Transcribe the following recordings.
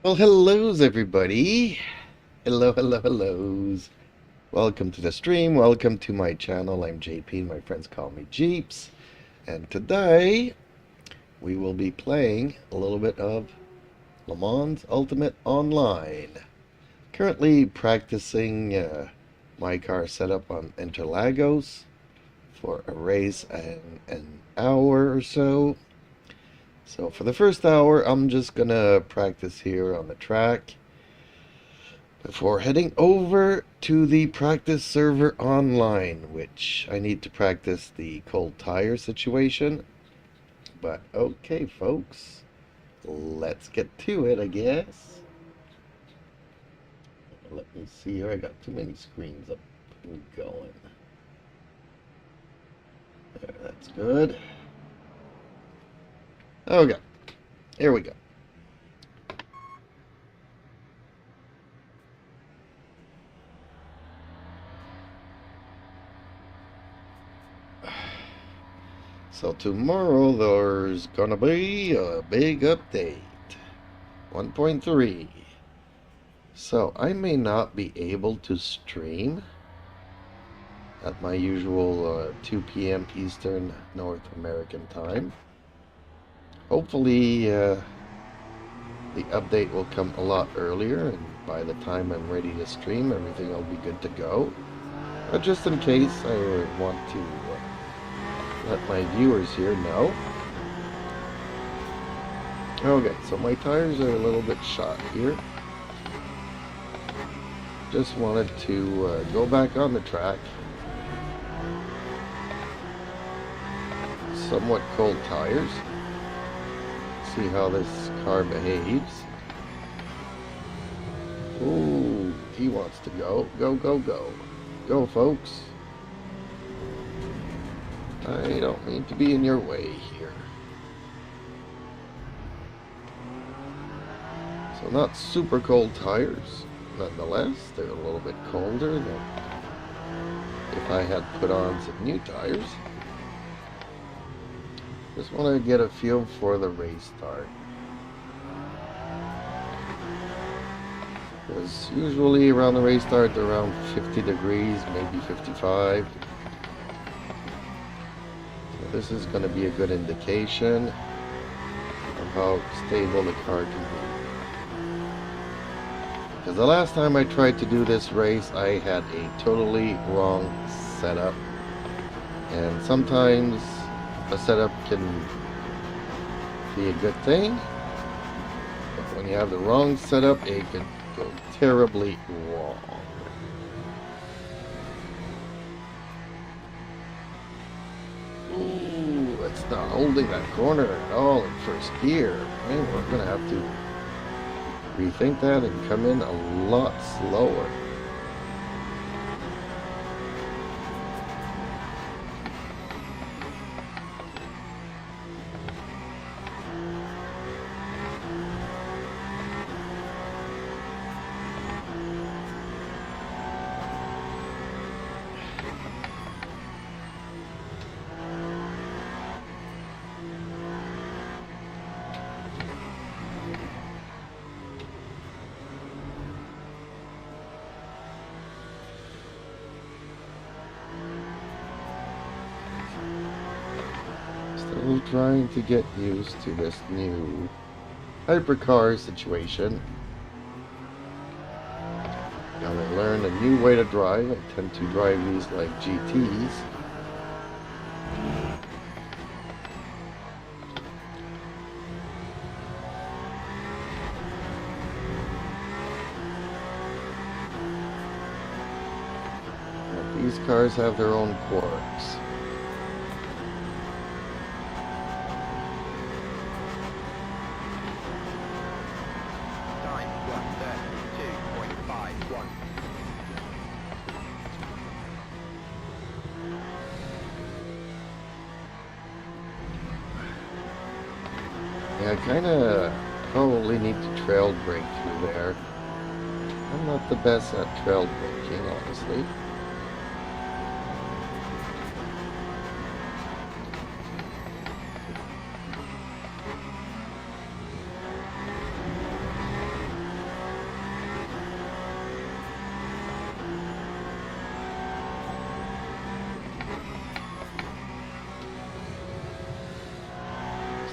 Well, hellos everybody. Hellos. Welcome to the stream. Welcome to my channel. I'm JP. My friends call me Jeeps. And today we will be playing a little bit of Le Mans Ultimate Online. Currently practicing my car setup on Interlagos for a race in an hour or so. So for the first hour, I'm just gonna practice here on the track before heading over to the practice server online, which I need to practice the cold tire situation. But okay, folks, let's get to it, I guess. Let me see here. I got too many screens up and going. There, that's good. Okay, here we go. So tomorrow there's gonna be a big update, 1.3. So I may not be able to stream at my usual 2 p.m. Eastern North American time. Hopefully the update will come a lot earlier, and by the time I'm ready to stream, everything will be good to go. But just in case, I want to let my viewers here know. Okay, so my tires are a little bit shot here. Just wanted to go back on the track. Somewhat cold tires. See how this car behaves. Ooh, he wants to go. Go. Go, folks. I don't mean to be in your way here. So not super cold tires. Nonetheless, they're a little bit colder than if I had put on some new tires. Just want to get a feel for the race start. Because usually around the race start, they're around 50 degrees, maybe 55. So this is going to be a good indication of how stable the car can be. Because the last time I tried to do this race, I had a totally wrong setup. And sometimes a setup can be a good thing, but when you have the wrong setup, it can go terribly wrong. Ooh, it's not holding that corner at all in first gear. Man, we're gonna have to rethink that and come in a lot slower. Still trying to get used to this new hypercar situation. Gotta learn a new way to drive. I tend to drive these like GTs. But these cars have their own quirks. Yeah, I kinda probably need to trail brake through there. I'm not the best at trail braking, honestly.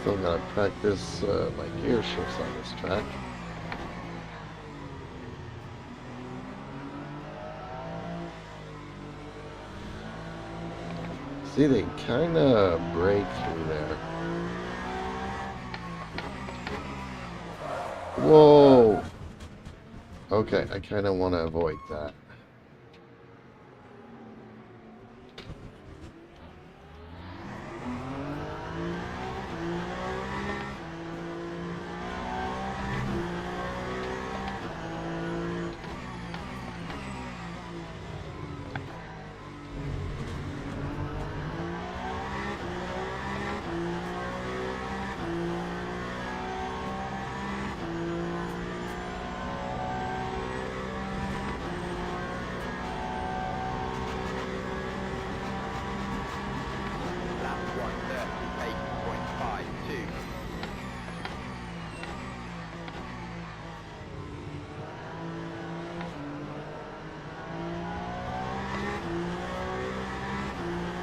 Still gotta practice my gear shifts on this track. See, they kind of break through there. Whoa! Okay, I kind of want to avoid that.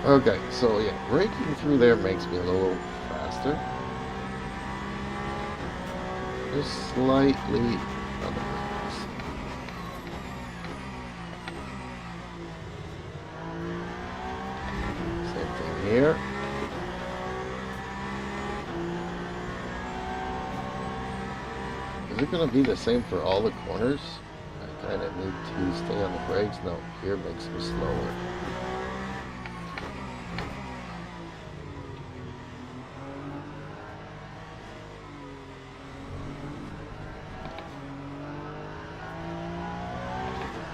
Okay, so yeah, breaking through there makes me a little faster. Just slightly on the brakes. Same thing here. Is it going to be the same for all the corners? I kind of need to stay on the brakes. No, here makes me slower.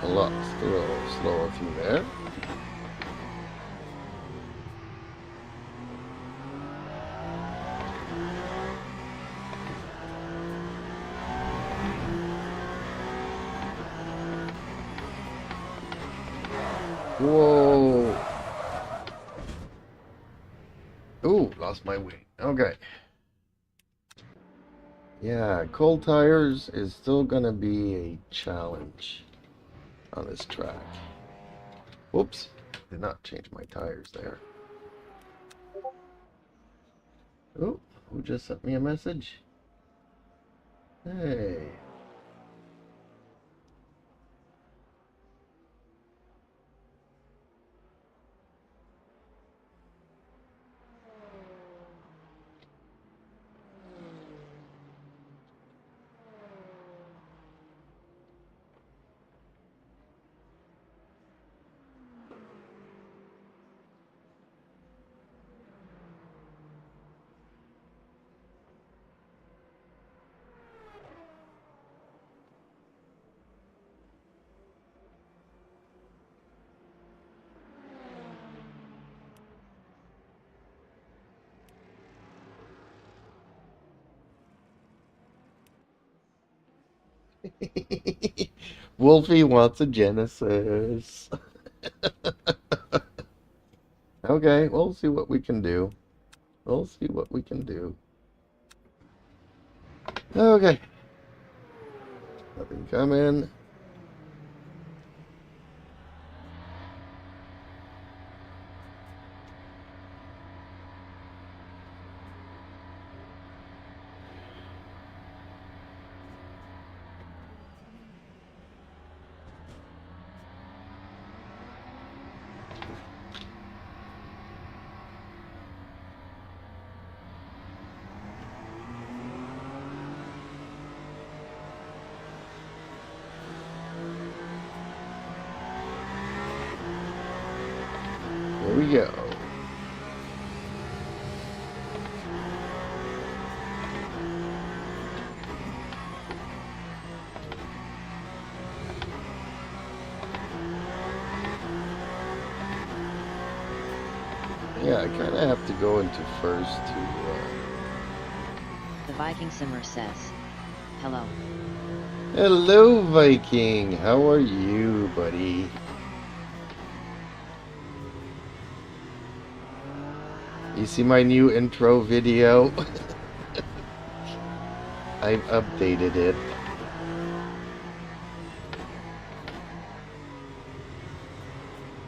A lot slower through there. Whoa! Ooh, lost my way. Okay. Yeah, cold tires is still gonna be a challenge on this track. Whoops, did not change my tires there. Oh, who just sent me a message? Hey. Wolfie wants a Genesis. Okay, we'll see what we can do. We'll see what we can do. Okay. Nothing coming. Here we go. Yeah, I kind of have to go into first to... The Viking Simmer says, hello. Hello, Viking. How are you, buddy? You see my new intro video? I've updated it.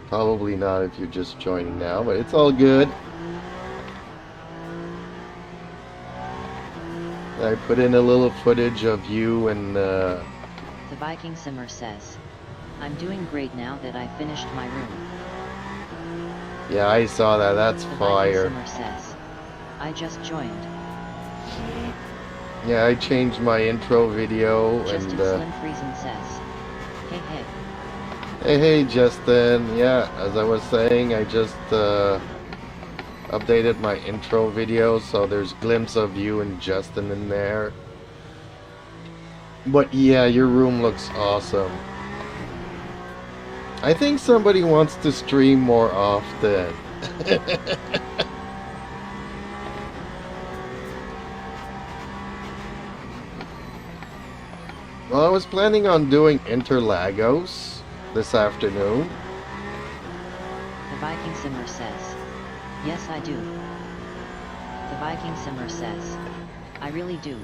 Probably not if you're just joining now, but it's all good. I put in a little footage of you and The Viking Simmer says, I'm doing great now that I finished my room. yeah, I saw that. That's The Viking fire. Simmer says, I just joined. Yeah, I changed my intro video Justin and Slim Friesen says, hey hey. hey Justin. Yeah, as I was saying, I just updated my intro video, so there's glimpse of you and Justin in there. But yeah, your room looks awesome. I think somebody wants to stream more often. Well, I was planning on doing Interlagos this afternoon. The Viking Simmer says, yes I do. The Viking Simmer says, I really do.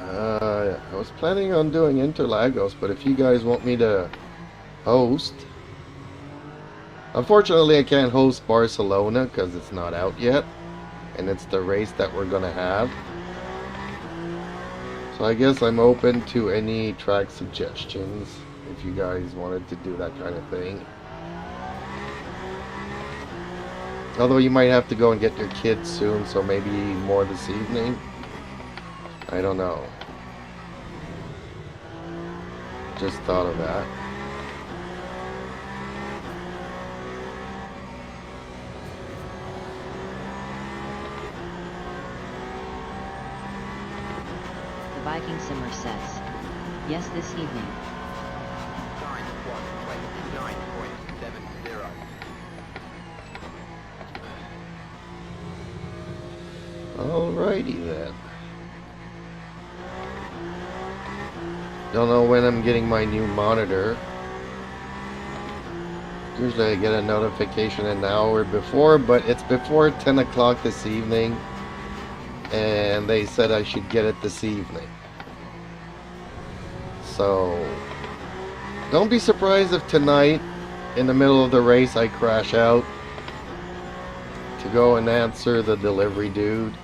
I was planning on doing Interlagos, but if you guys want me to host... Unfortunately, I can't host Barcelona because it's not out yet, and it's the race that we're gonna have. So I guess I'm open to any track suggestions if you guys wanted to do that kind of thing. Although you might have to go and get your kids soon, so maybe more this evening. I don't know. Just thought of that. The Viking Simmer says, yes this evening. Time 1:29.70. Alrighty then. Don't know when I'm getting my new monitor. Usually I get a notification an hour before, but it's before 10 o'clock this evening. And they said I should get it this evening. So, don't be surprised if tonight, in the middle of the race, I crash out to go and answer the delivery dude.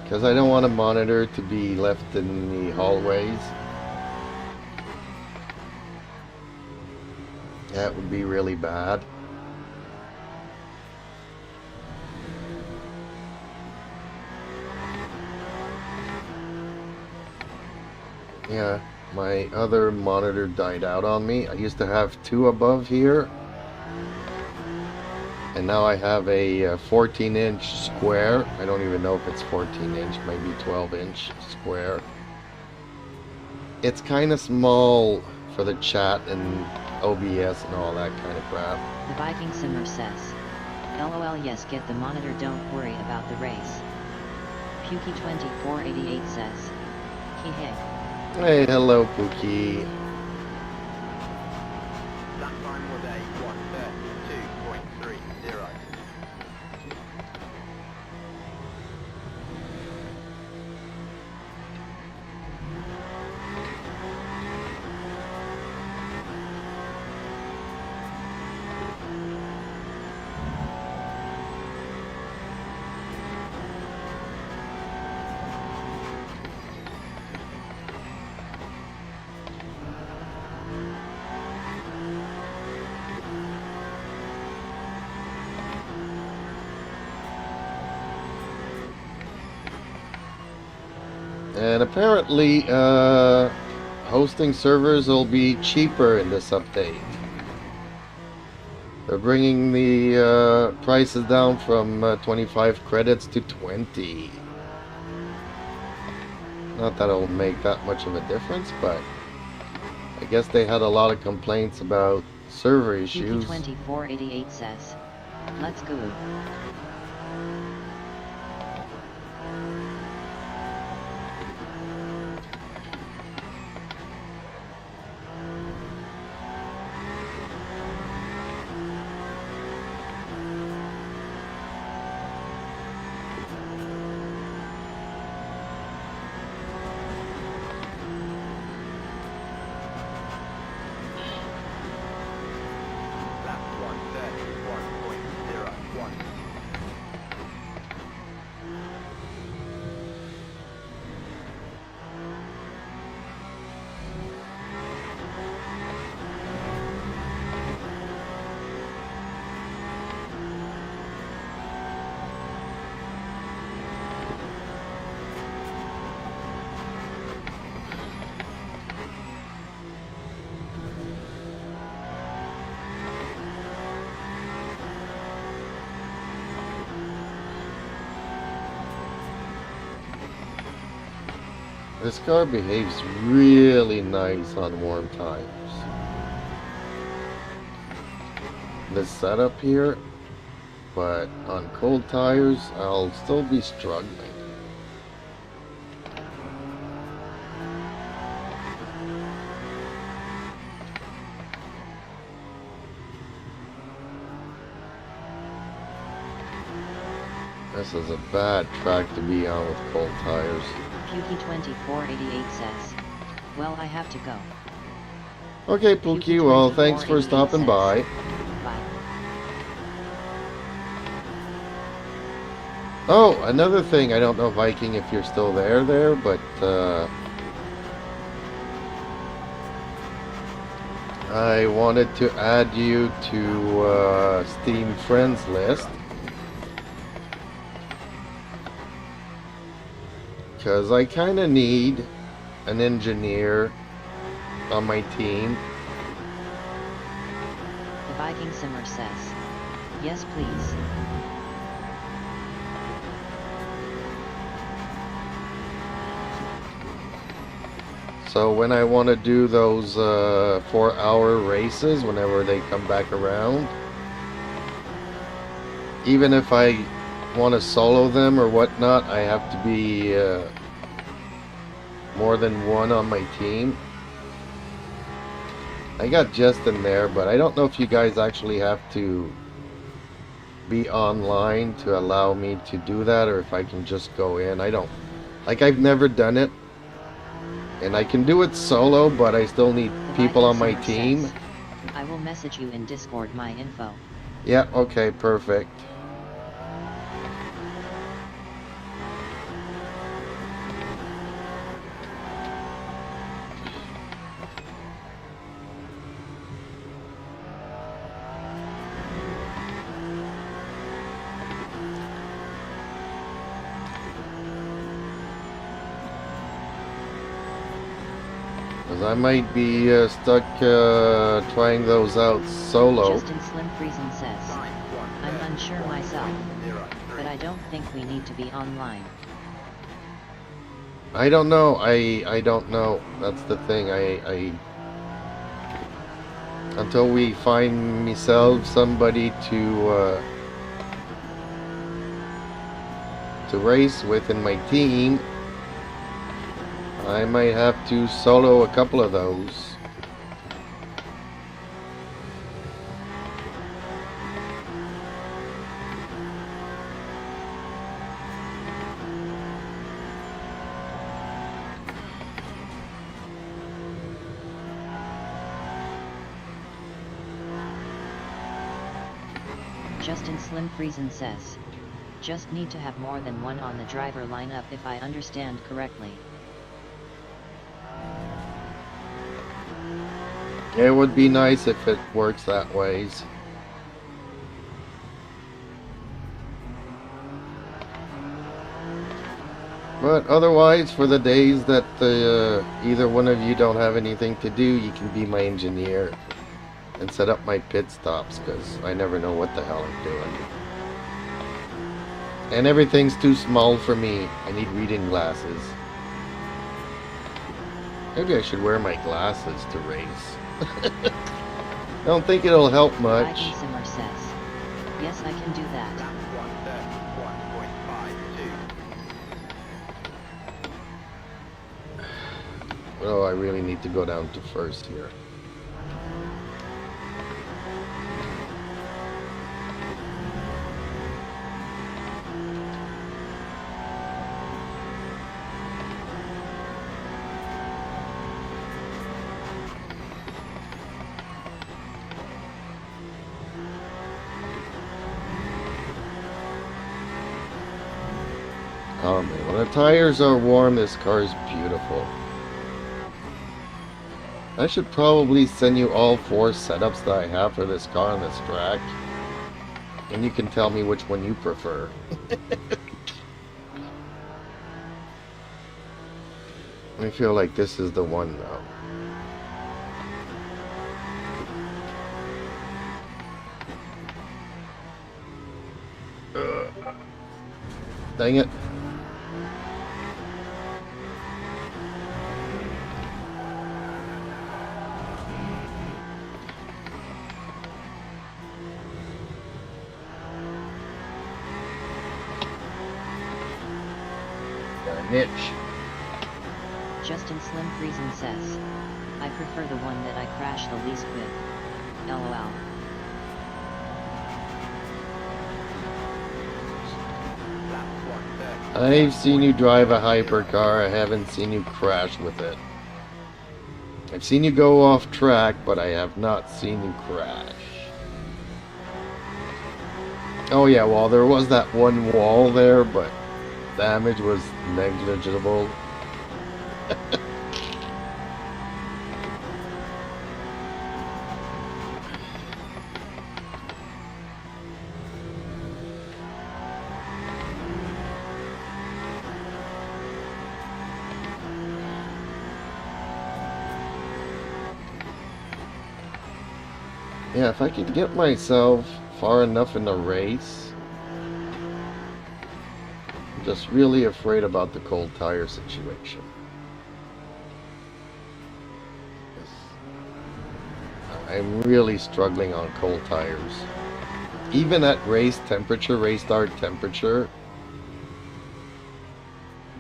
Because I don't want a monitor to be left in the hallways. That would be really bad. Yeah, my other monitor died out on me. I used to have two above here. And now I have a 14-inch square. I don't even know if it's 14-inch, maybe 12-inch square. It's kind of small for the chat and OBS and all that kind of crap. The Viking Simmer says, LOL yes get the monitor don't worry about the race. Pukey2488 says, hey. Hey, hello Pookie. That time was a 1:32.30. And apparently, hosting servers will be cheaper in this update. They're bringing the prices down from 25 credits to 20. Not that it'll make that much of a difference, but I guess they had a lot of complaints about server issues. Pukey2488 says, let's go. That's 1:31.01. This car behaves really nice on warm tires. This setup here, but on cold tires, I'll still be struggling. This is a bad track to be on with cold tires. Pukey2488 says, well, I have to go. Okay, Pookie, well, thanks for stopping by. Bye. Oh, another thing, I don't know, Viking, if you're still there, but I wanted to add you to Steam Friends list. Because I kind of need an engineer on my team. The Viking Simmer says, yes please. So when I want to do those 4-hour races, whenever they come back around, even if I want to solo them or whatnot, I have to be more than one on my team. I got Justin there, but I don't know if you guys actually have to be online to allow me to do that, or if I can just go in. I don't, like, I've never done it, and I can do it solo, but I still need people on my team. I will message you in Discord my info. Yeah, okay, perfect. Because I might be stuck trying those out solo. Justin Slim Friesen says, I'm unsure myself, but I don't think we need to be online. I don't know. I don't know. That's the thing. I until we find myself somebody to race with in my team, I might have to solo a couple of those. Justin Slim Friesen says, just need to have more than one on the driver lineup if I understand correctly. It would be nice if it works that ways. But otherwise, for the days that either one of you don't have anything to do, you can be my engineer and set up my pit stops, because I never know what the hell I'm doing. And everything's too small for me. I need reading glasses. Maybe I should wear my glasses to race. I don't think it'll help much. Viking Simmer says, yes, I can do that. Lap 131.52. Oh, I really need to go down to first here. Oh man, when the tires are warm, this car is beautiful. I should probably send you all 4 setups that I have for this car on this track, and you can tell me which one you prefer. I feel like this is the one though. Dang it. Mitch. Justin Slim Friesen says, I prefer the one that I crash the least with. LOL. Lap 130. I've seen you drive a hypercar, I haven't seen you crash with it. I've seen you go off track, but I have not seen you crash. Oh yeah, well there was that one wall there, but damage was negligible. Yeah, if I could get myself far enough in the race. I'm just really afraid about the cold tire situation. I'm really struggling on cold tires. Even at race temperature, race start temperature,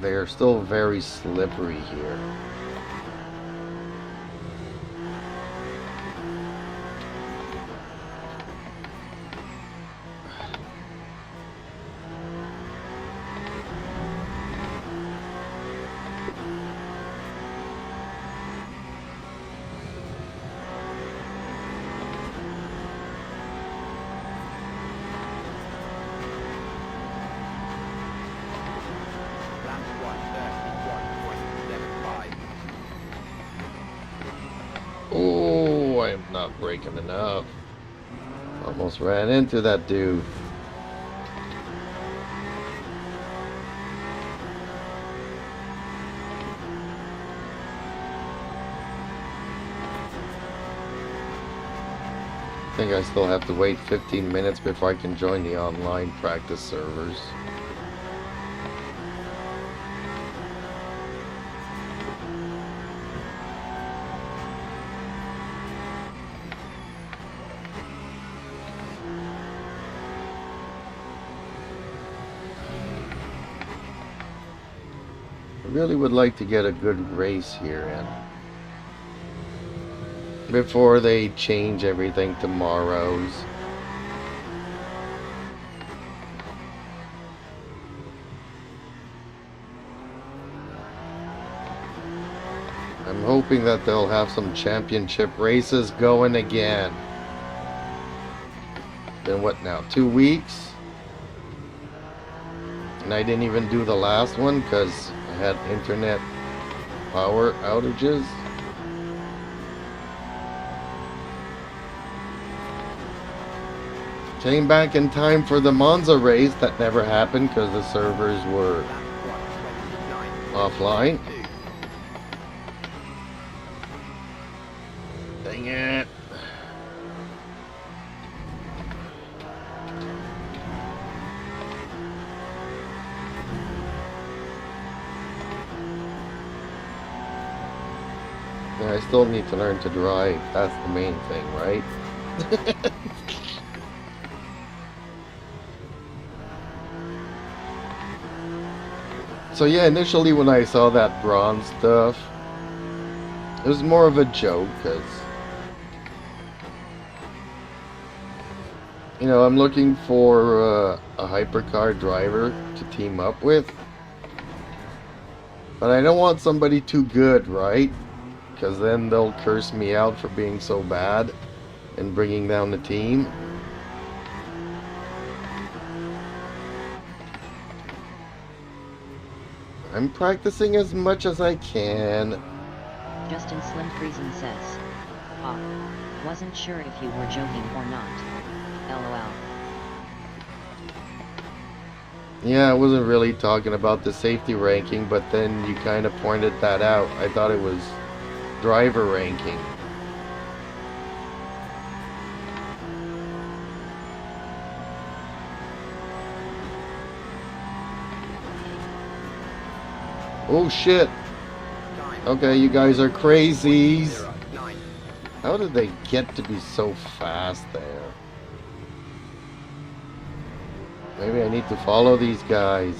they are still very slippery here. Lap 130, 1.75. Oh, I'm not braking enough. Almost ran into that dude. I think I still have to wait 15 minutes before I can join the online practice servers. I really would like to get a good race here in before they change everything tomorrow's. I'm hoping that they'll have some championship races going again. Been what now, 2 weeks? And I didn't even do the last one because I had internet power outages. Came back in time for the Monza race. That never happened because the servers were Lap 129. offline. Dang it. Yeah, I still need to learn to drive. That's the main thing, right? So yeah, initially when I saw that bronze stuff, it was more of a joke, because, you know, I'm looking for a hypercar driver to team up with. But I don't want somebody too good, right? Because then they'll curse me out for being so bad and bringing down the team. I'm practicing as much as I can. Justin Slim Friesen says, wasn't sure if you were joking or not. LOL. Yeah, I wasn't really talking about the safety ranking, but then you kind of pointed that out. I thought it was driver ranking. Oh shit. Time. Okay, you guys are crazies. 9. How did they get to be so fast there? Maybe I need to follow these guys.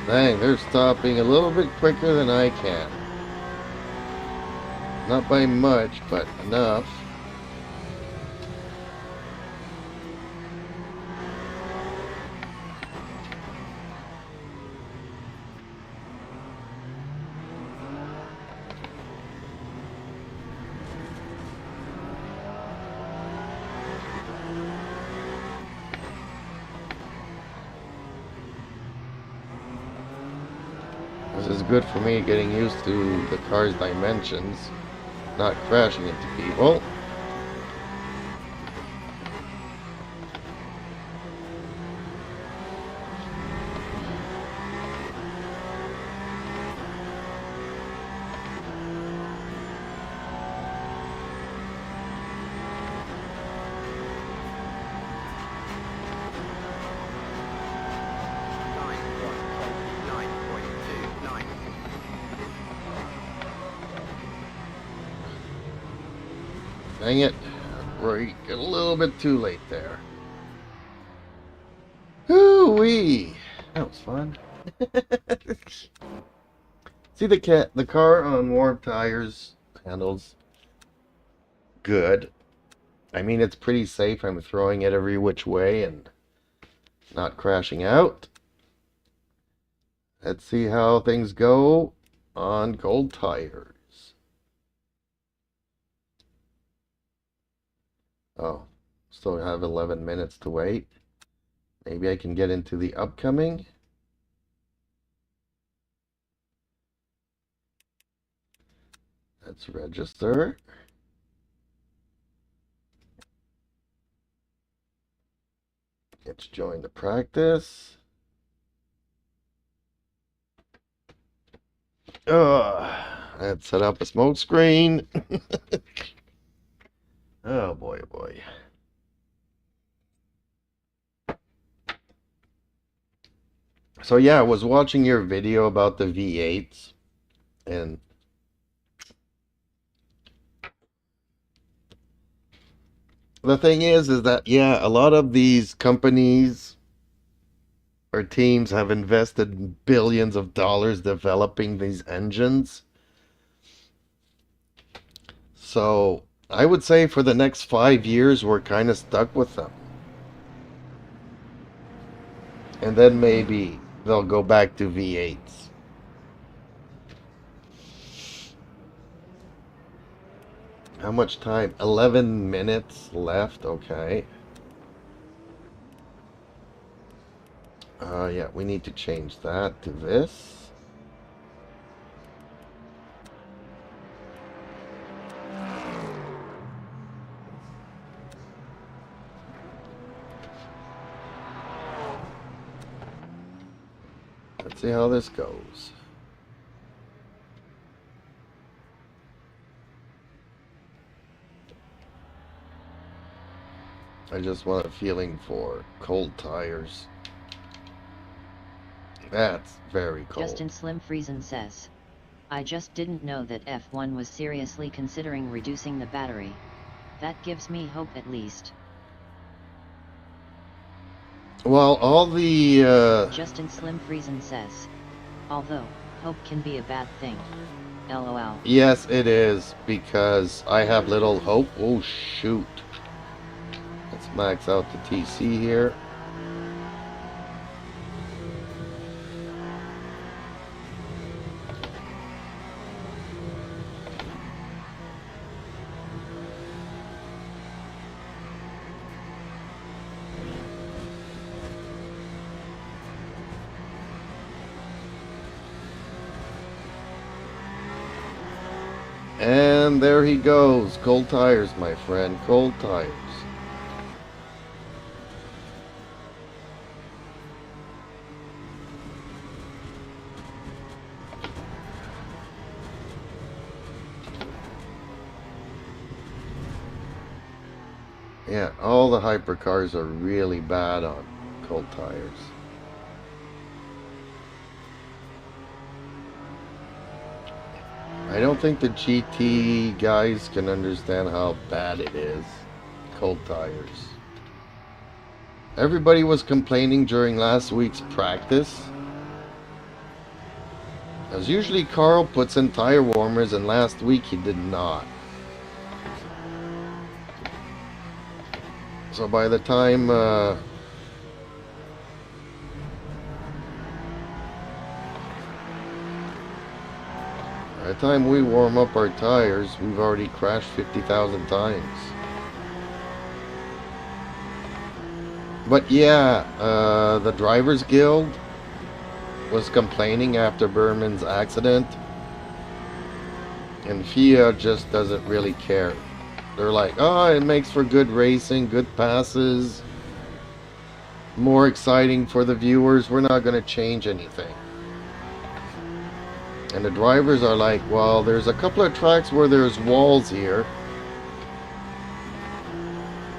Dang, they're stopping a little bit quicker than I can. Not by much, but enough. This is good for me getting used to the car's dimensions, not crashing into people. Dang it, we're a little bit too late there. Hoo-wee! That was fun. See the car on warm tires handles good. I mean, it's pretty safe. I'm throwing it every which way and not crashing out. Let's see how things go on cold tires. Oh, still have 11 minutes to wait. Maybe I can get into the upcoming. Let's register. Let's join the practice. Let's set up a smoke screen. Oh boy, oh boy. So yeah, I was watching your video about the V8s, and the thing is that yeah, a lot of these companies or teams have invested billions of dollars developing these engines. So I would say for the next 5 years, we're kind of stuck with them. And then maybe they'll go back to V8s. How much time? 11 minutes left. Okay. Yeah, we need to change that to this. Let's see how this goes. I just want a feeling for cold tires. That's very cold. Justin Slim Friesen says, I just didn't know that F1 was seriously considering reducing the battery. That gives me hope at least. Well, all the Justin Slim Friesen says, although, hope can be a bad thing. LOL. yes, it is, because I have little hope. Oh, shoot. Let's max out the TC here. And there he goes. Cold tires, my friend. Cold tires. Yeah, all the hypercars are really bad on cold tires. I don't think the GT guys can understand how bad it is. Cold tires. Everybody was complaining during last week's practice As usually Carl puts in tire warmers, and last week he did not. So by the time we warm up our tires, we've already crashed 50,000 times. But yeah, the Drivers Guild was complaining after Berman's accident, and FIA just doesn't really care. They're like, oh, it makes for good racing, good passes, more exciting for the viewers, we're not going to change anything. And the drivers are like, well, there's a couple of tracks where there's walls here.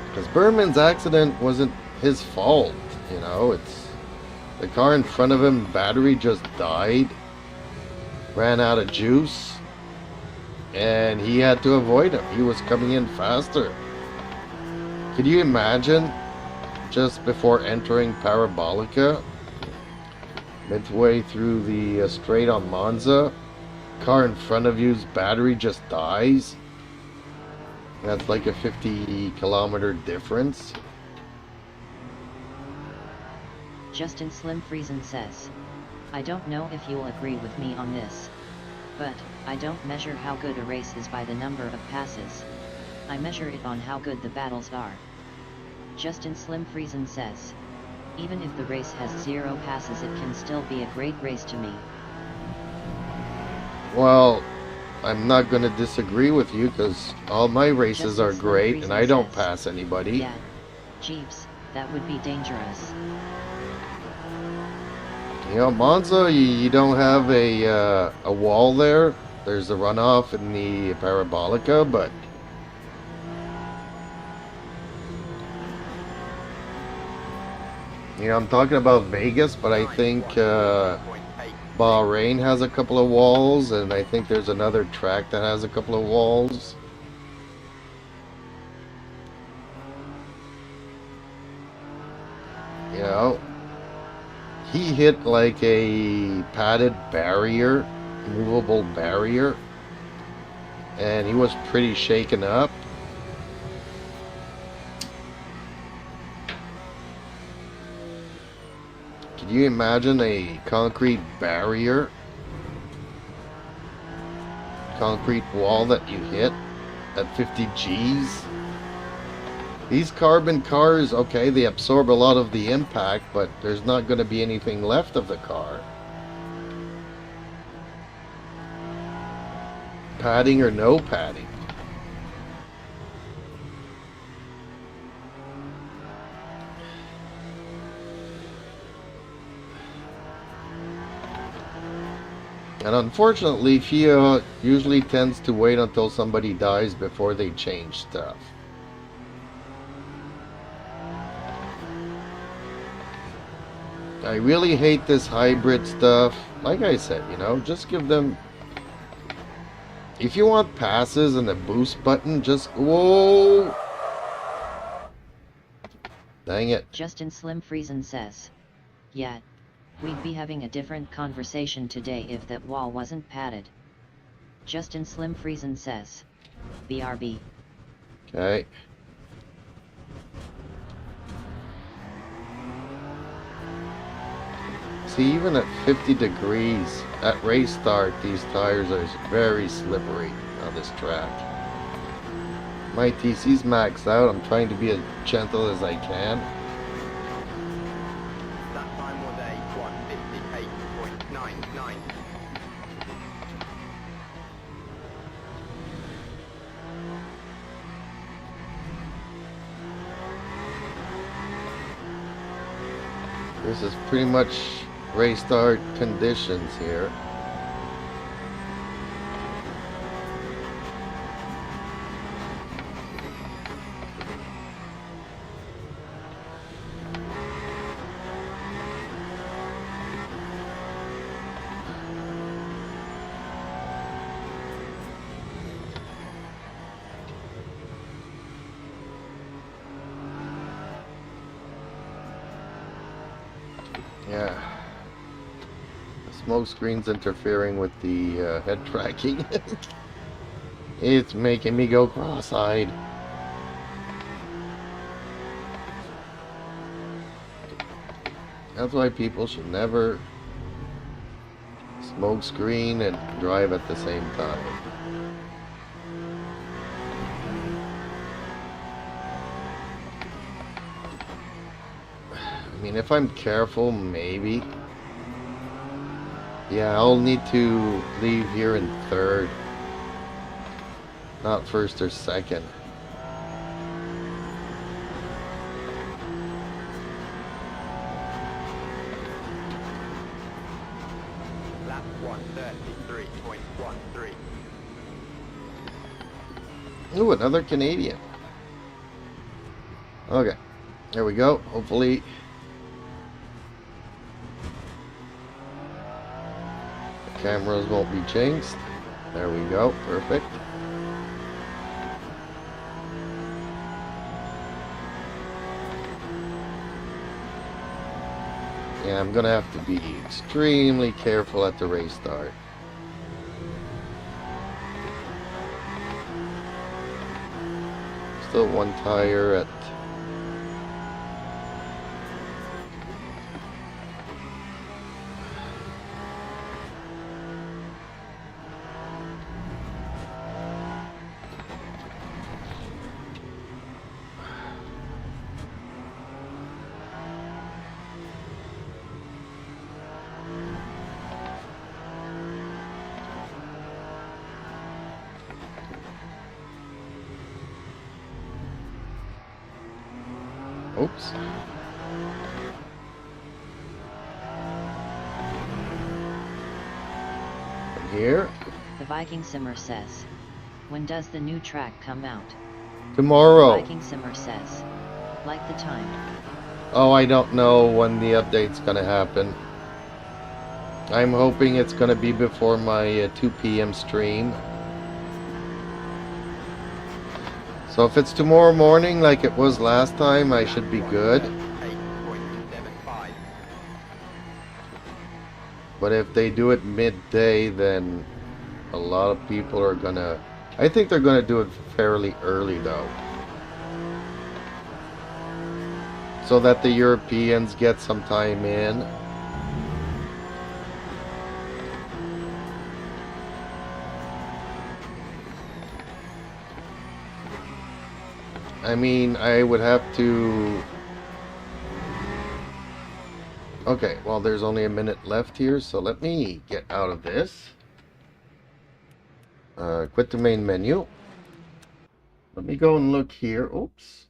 Because Berman's accident wasn't his fault, you know, it's the car in front of him, battery just died, ran out of juice, and he had to avoid him. He was coming in faster. Could you imagine, just before entering Parabolica, midway through the straight on Monza, car in front of you's battery just dies? That's like a 50-kilometer difference. Justin Slim Friesen says, I don't know if you'll agree with me on this, but I don't measure how good a race is by the number of passes. I measure it on how good the battles are. Justin Slim Friesen says, even if the race has 0 passes, it can still be a great race to me. Well, I'm not going to disagree with you, because all my races Justin are Slim great Friesen and I don't says, pass anybody. Yeah, Jeeps, that would be dangerous. You know, Monza, you don't have a wall there. There's a runoff in the Parabolica, but you know, I'm talking about Vegas, but I think Bahrain has a couple of walls, and I think there's another track that has a couple of walls. You know, he hit like a padded barrier, movable barrier, and he was pretty shaken up. Can you imagine a concrete barrier, concrete wall that you hit at 50 Gs? These carbon cars, okay, they absorb a lot of the impact, but there's not going to be anything left of the car. Padding or no padding. And unfortunately, FIA usually tends to wait until somebody dies before they change stuff. I really hate this hybrid stuff. Like I said, you know, just give them... If you want passes and a boost button, just... Whoa! Dang it. Justin Slim Friesen says, yeah, we'd be having a different conversation today if that wall wasn't padded. Justin Slim Friesen says, BRB. Okay. See, even at 50 degrees, at race start, these tires are very slippery on this track. My TC's maxed out. I'm trying to be as gentle as I can. That time was a 1:58.99. This is pretty much race start conditions here. Yeah. This smoke screen's interfering with the head tracking. It's making me go cross-eyed. That's why people should never smoke screen and drive at the same time. I mean, if I'm careful, maybe. Yeah, I'll need to leave here in third. Not first or second. Lap 133.13. Ooh, another Canadian. Okay, there we go. Hopefully the cameras won't be jinxed. There we go, perfect. Yeah, I'm gonna have to be extremely careful at the race start. Still one tire at oops. From here. The Viking Simmer says, when does the new track come out? Tomorrow. Viking Simmer says, like the time. Oh, I don't know when the update's gonna happen. I'm hoping it's gonna be before my 2 p.m. stream. So if it's tomorrow morning like it was last time, I should be good. 8.75. But if they do it midday, then a lot of people are gonna... I think they're gonna do it fairly early though. So that the Europeans get some time in. I mean, I would have to... Okay, well, there's only a minute left here, so let me get out of this. Quit the main menu. Let me go and look here. Oops.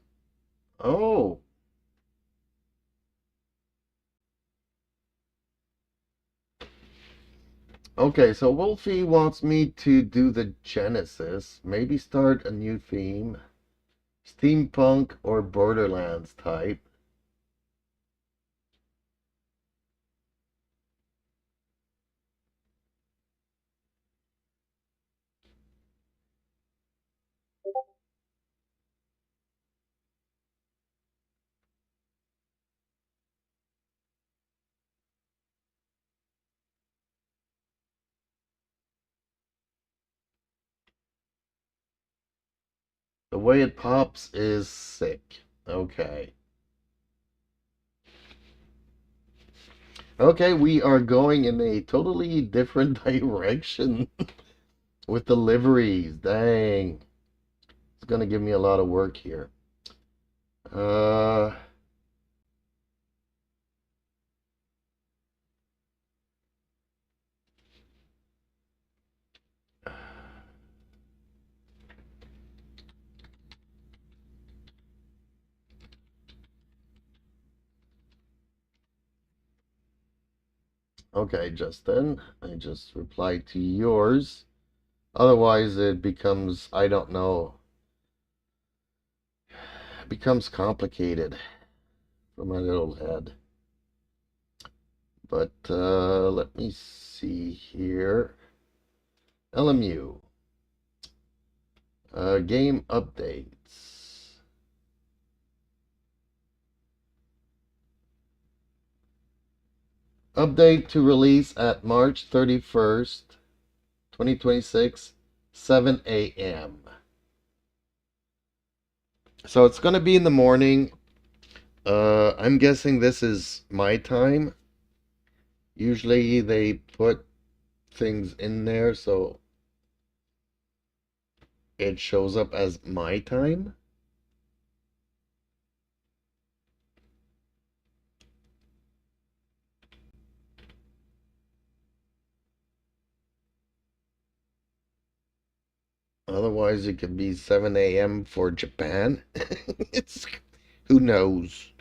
Oh. Okay, so Wolfie wants me to do the Genesis. Maybe start a new theme. Steampunk or Borderlands type. The way it pops is sick. Okay. Okay, we are going in a totally different direction with the liveries. Dang. It's gonna give me a lot of work here. Okay, Justin, I just replied to yours. Otherwise, it becomes, I don't know, it becomes complicated for my little head. But let me see here. LMU. Game updates. Update to release at March 31st, 2026, 7 a.m. So it's going to be in the morning. I'm guessing this is my time. Usually they put things in there so it shows up as my time. Otherwise, it could be 7 a.m. for Japan. It's who knows?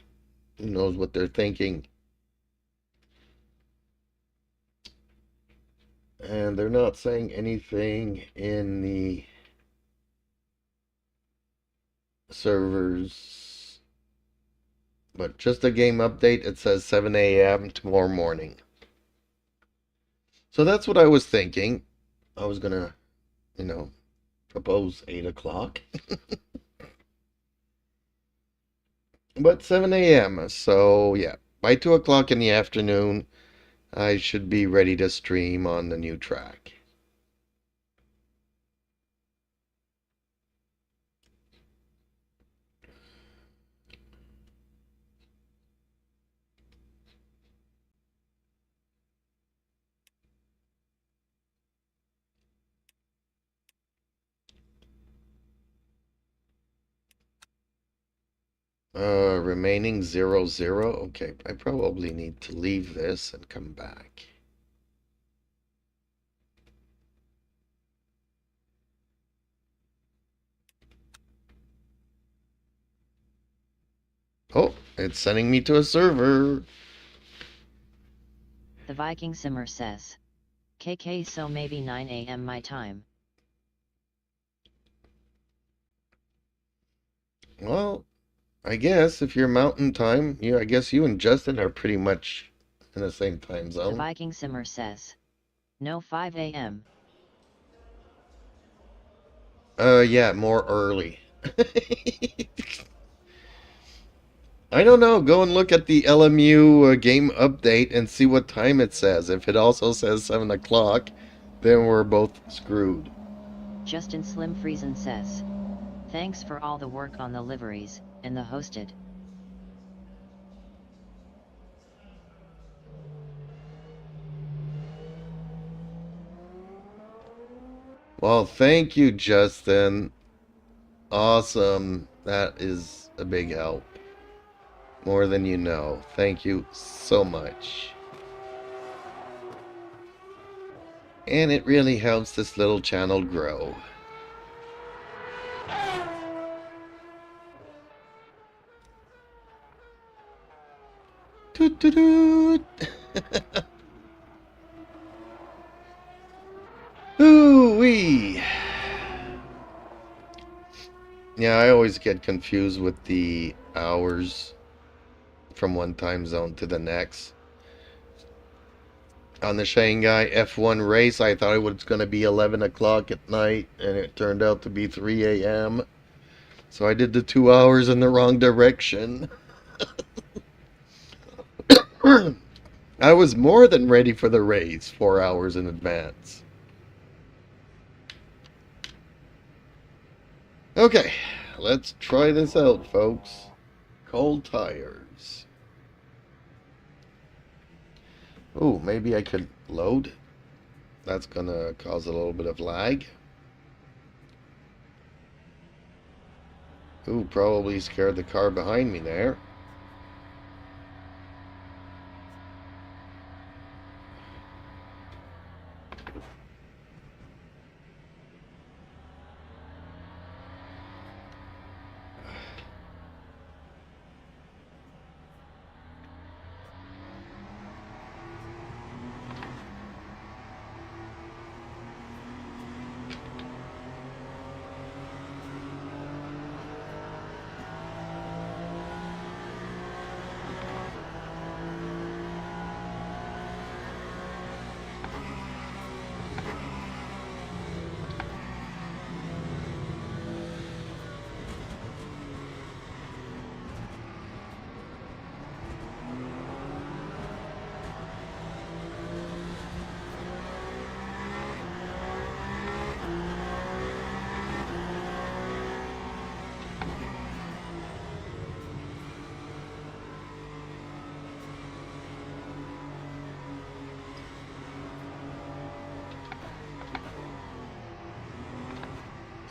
Who knows what they're thinking? And they're not saying anything in the servers, but just a game update. It says 7 a.m. tomorrow morning. So that's what I was thinking. I was gonna, propose 8 o'clock. But 7 a.m. So yeah, by 2 o'clock in the afternoon, I should be ready to stream on the new track. Remaining 0-0. Okay, I probably need to leave this and come back. Oh, it's sending me to a server. The Viking Simmer says. KK, so maybe 9 a.m. my time. Well, I guess if you're mountain time, I guess you and Justin are pretty much in the same time The zone. Viking Simmer says. No, 5 a.m. Yeah, more early. I don't know. Go and look at the LMU game update and see what time it says. If it also says 7 o'clock, then we're both screwed. Justin Slim Friesen says. Thanks for all the work on the liveries, and the hosted. Well, thank you, Justin. Awesome. That is a big help. More than you know. Thank you so much. And it really helps this little channel grow. Toot toot toot. Ooh-wee. Yeah, I always get confused with the hours from one time zone to the next. On the Shanghai F1 race, I thought it was going to be 11 o'clock at night, and it turned out to be 3 a.m. So I did the 2 hours in the wrong direction. I was more than ready for the race 4 hours in advance. Okay, let's try this out, folks. Cold tires. Oh, maybe I could load. That's gonna cause a little bit of lag. Ooh, probably scared the car behind me there.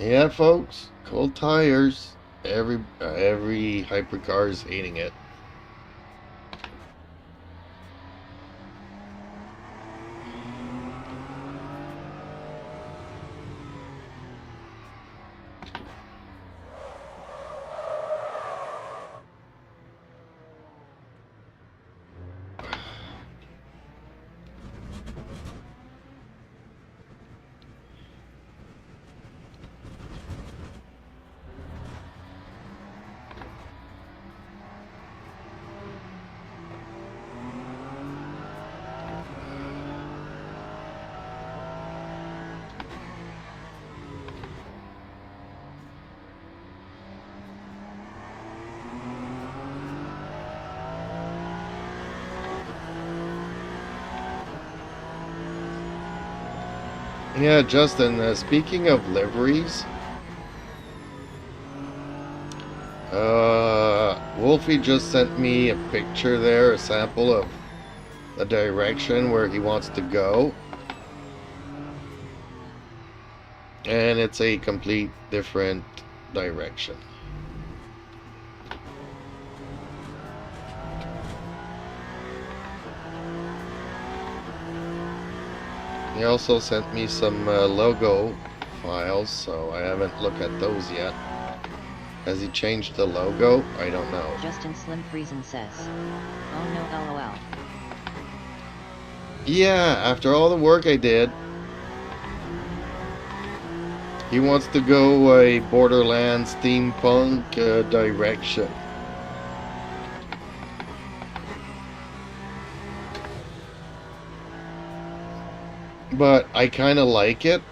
Yeah, folks, cold tires. Every hypercar is hating it. Yeah, Justin, speaking of liveries, Wolfie just sent me a picture there, a sample of the direction where he wants to go. And it's a complete different direction. He also sent me some logo files, so I haven't looked at those yet. Has he changed the logo? I don't know. Justin Slim Friesen says, "Oh no, lol." Yeah, after all the work I did, he wants to go a Borderlands steampunk direction. But I kind of like it.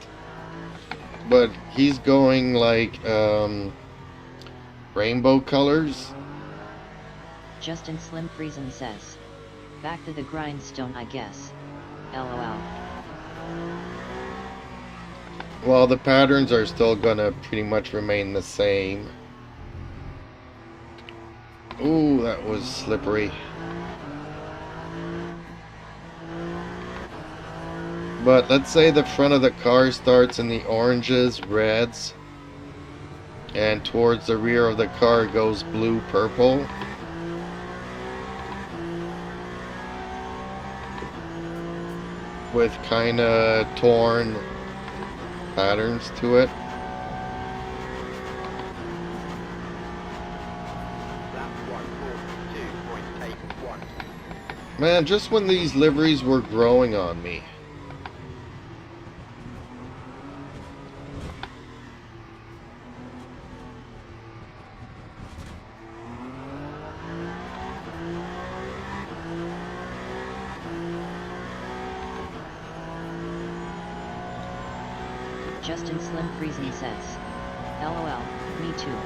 But he's going like rainbow colors. Justin Slim Friesen says, "Back to the grindstone, I guess. LOL." Well, the patterns are still gonna pretty much remain the same. Ooh, that was slippery. But let's say the front of the car starts in the oranges, reds, and towards the rear of the car goes blue, purple. With kinda torn patterns to it. Lap 142.81. Man, just when these liveries were growing on me. Justin Slim Friesen says, "LOL, me too."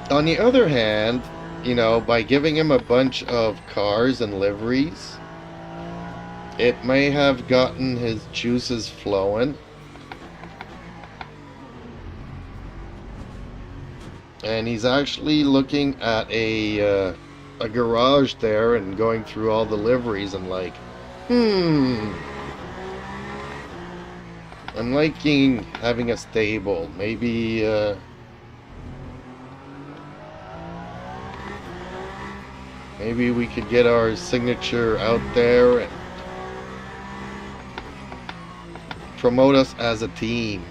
On the other hand, you know, by giving him a bunch of cars and liveries, it may have gotten his juices flowing. And he's actually looking at a garage there and going through all the liveries and like, I'm liking having a stable. Maybe maybe we could get our signature out there and promote us as a team.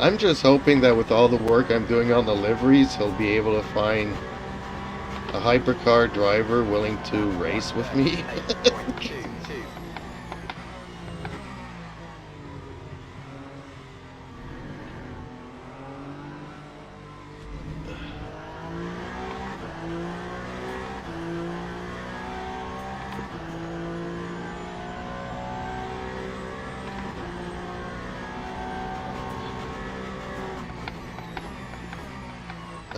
I'm just hoping that with all the work I'm doing on the liveries, he'll be able to find a hypercar driver willing to race with me. 8.22.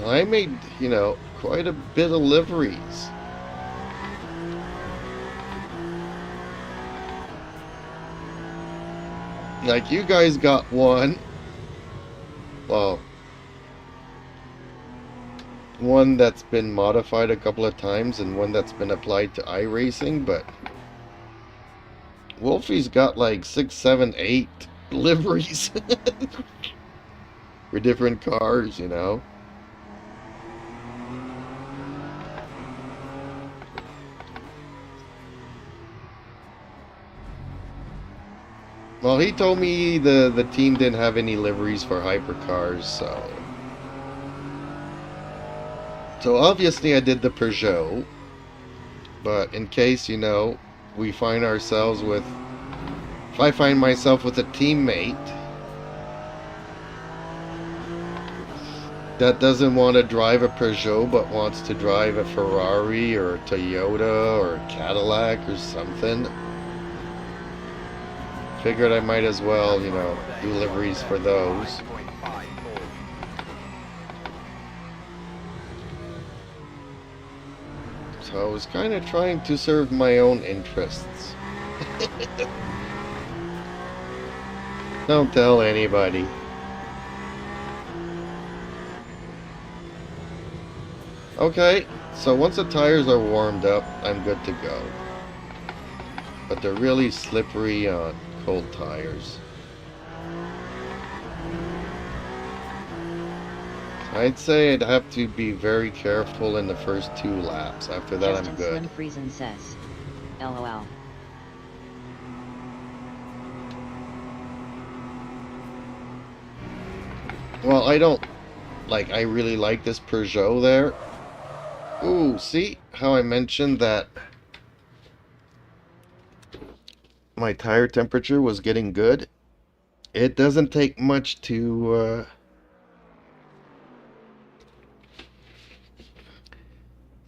I made, you know, quite a bit of liveries. Like, you guys got one. Well, one that's been modified a couple of times and one that's been applied to iRacing, but Wolfie's got like 6, 7, 8 liveries for different cars, you know. Well, he told me the team didn't have any liveries for hypercars, so obviously I did the Peugeot, but in case, you know, we find ourselves with, if I find myself with a teammate that doesn't want to drive a Peugeot but wants to drive a Ferrari or a Toyota or a Cadillac or something, figured I might as well, you know, do liveries for those. 5.54. So I was kind of trying to serve my own interests. Don't tell anybody. Okay, so once the tires are warmed up, I'm good to go. But they're really slippery on cold tires. I'd say I'd have to be very careful in the first 2 laps. After that, Justin I'm good. Slim Friesen says, LOL. Well, I really like this Peugeot there. Ooh, see how I mentioned that my tire temperature was getting good? It doesn't take much to,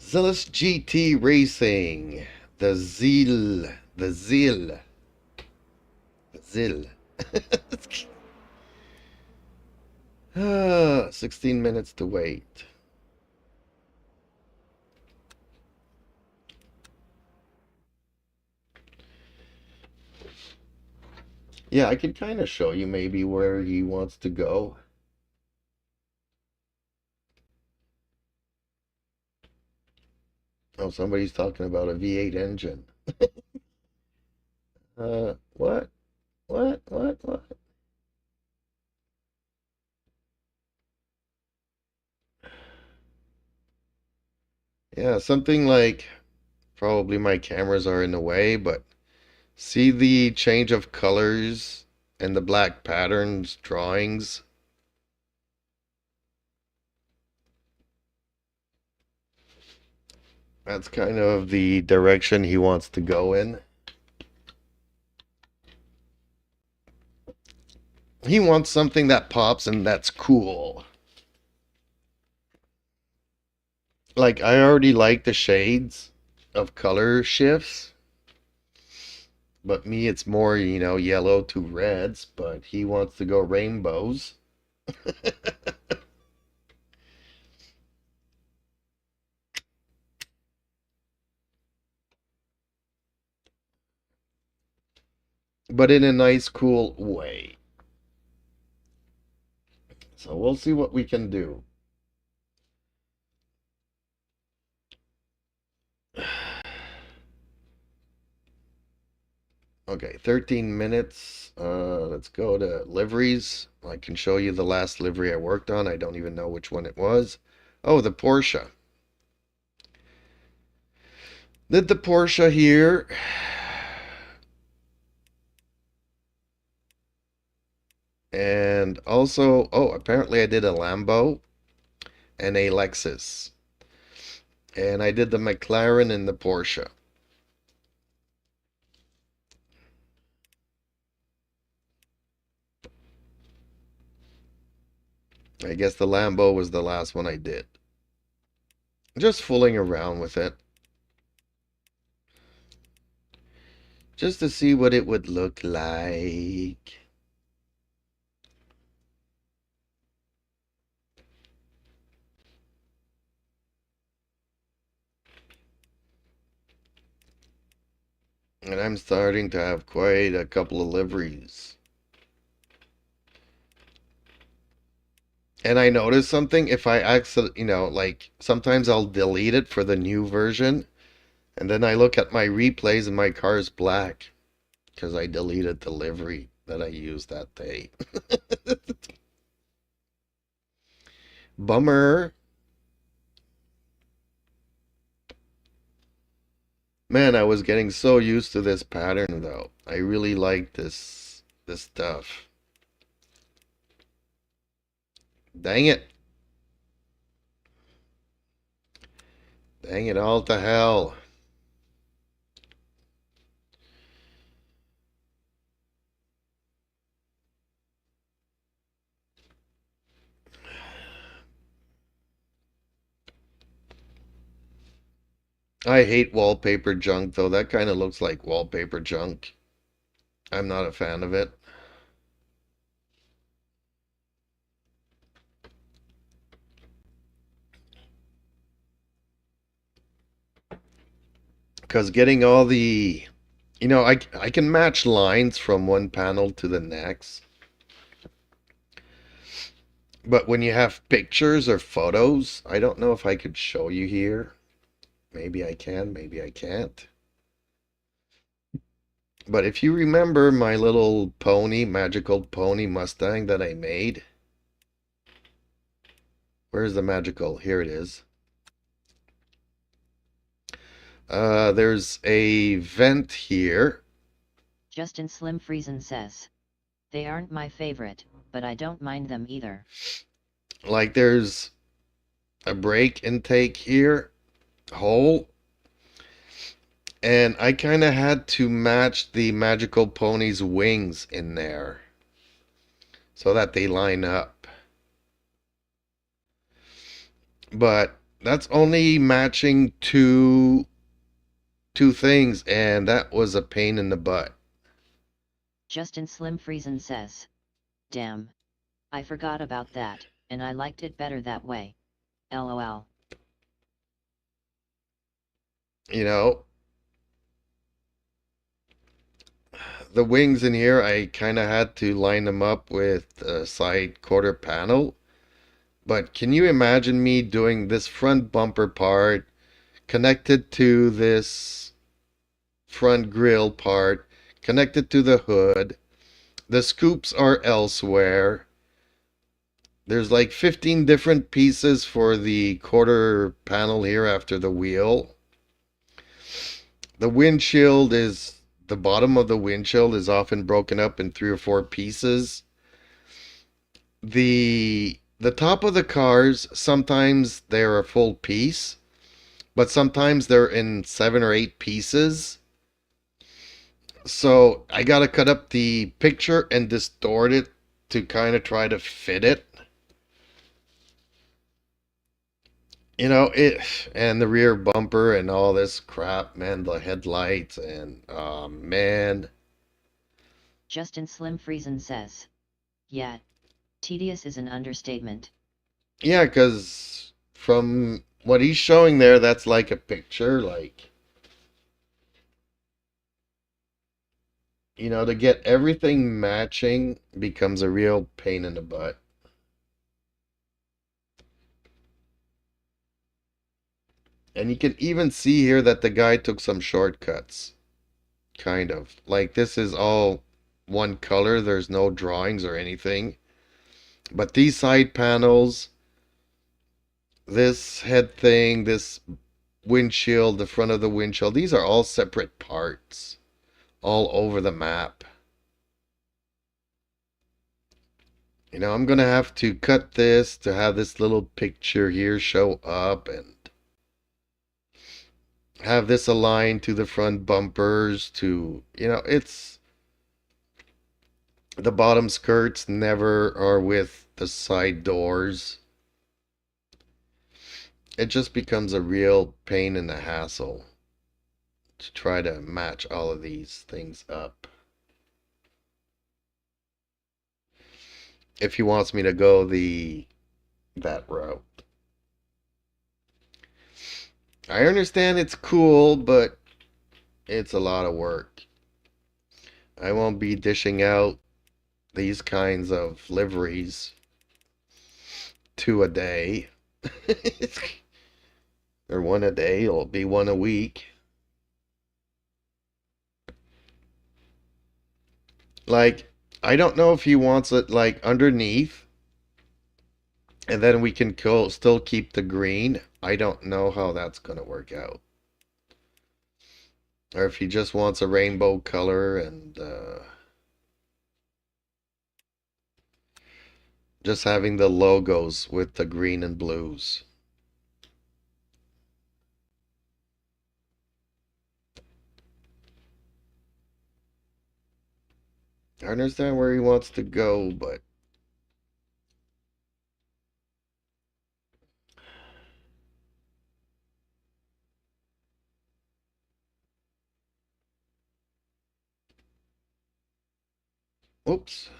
Zealous GT Racing. The Zeal. The Zeal. The Zeal. 16 minutes to wait. Yeah, I could kind of show you maybe where he wants to go. Oh, somebody's talking about a V8 engine. What? What? Yeah, something like, probably my cameras are in the way, but see the change of colors and the black patterns drawings? That's kind of the direction he wants to go in. He wants something that pops and that's cool. Like, I already like the shades of color shifts, but me, it's more, you know, yellow to reds, but he wants to go rainbows. But in a nice, cool way. So we'll see what we can do. Okay, 13 minutes. Let's go to liveries. I can show you the last livery I worked on. I don't even know which one it was. Oh, the Porsche. Did the Porsche here. And also, oh, apparently I did a Lambo and a Lexus. And I did the McLaren and the Porsche. I guess the Lambo was the last one I did. Just fooling around with it. Just to see what it would look like. And I'm starting to have quite a couple of liveries. And I noticed something if I accident, like sometimes I'll delete it for the new version, and then I look at my replays and my car's black because I deleted the livery that I used that day. Bummer. Man, I was getting so used to this pattern though. I really like this stuff. Dang it. Dang it all to hell. I hate wallpaper junk though. That kind of looks like wallpaper junk. I'm not a fan of it. Because getting all the, I can match lines from one panel to the next. But when you have pictures or photos, I don't know if I could show you here. Maybe I can, maybe I can't. But if you remember my little pony, magical pony Mustang that I made. Where's the magical? Here it is. There's a vent here. Justin Slim Friesen says, they aren't my favorite, but I don't mind them either. Like there's a brake intake here, hole. And I kind of had to match the magical pony's wings in there so that they line up. But that's only matching two things, and that was a pain in the butt. Justin Slim Friesen says, damn. I forgot about that, and I liked it better that way. LOL. You know, the wings in here, I kind of had to line them up with the side quarter panel. But can you imagine me doing this front bumper part connected to this front grille part, connected to the hood? The scoops are elsewhere. There's like 15 different pieces for the quarter panel here after the wheel. The windshield is, the bottom of the windshield is often broken up in 3 or 4 pieces. The top of the cars, sometimes they're a full piece, but sometimes they're in 7 or 8 pieces. So I gotta cut up the picture and distort it to kind of try to fit it. It, and the rear bumper and all this crap, man, the headlights and man. Justin Slim Friesen says, yeah, tedious is an understatement. Yeah, because from what he's showing there, that's like a picture, like, to get everything matching becomes a real pain in the butt. And you can even see here that the guy took some shortcuts. Kind of. Like this is all one color. There's no drawings or anything. But these side panels, this head thing, this windshield, the front of the windshield, these are all separate parts. All over the map. I'm going to have to cut this to have this little picture here show up and have this aligned to the front bumpers to, it's the bottom skirts never are with the side doors. It just becomes a real pain in the hassle to try to match all of these things up. If he wants me to go that route. I understand it's cool, but it's a lot of work. I won't be dishing out these kinds of liveries 2 a day. Or 1 a day. It'll be 1 a week. Like, I don't know if he wants it like underneath, and then we can still keep the green. I don't know how that's gonna work out. Or if he just wants a rainbow color and just having the logos with the green and blues. I understand where he wants to go, but oops.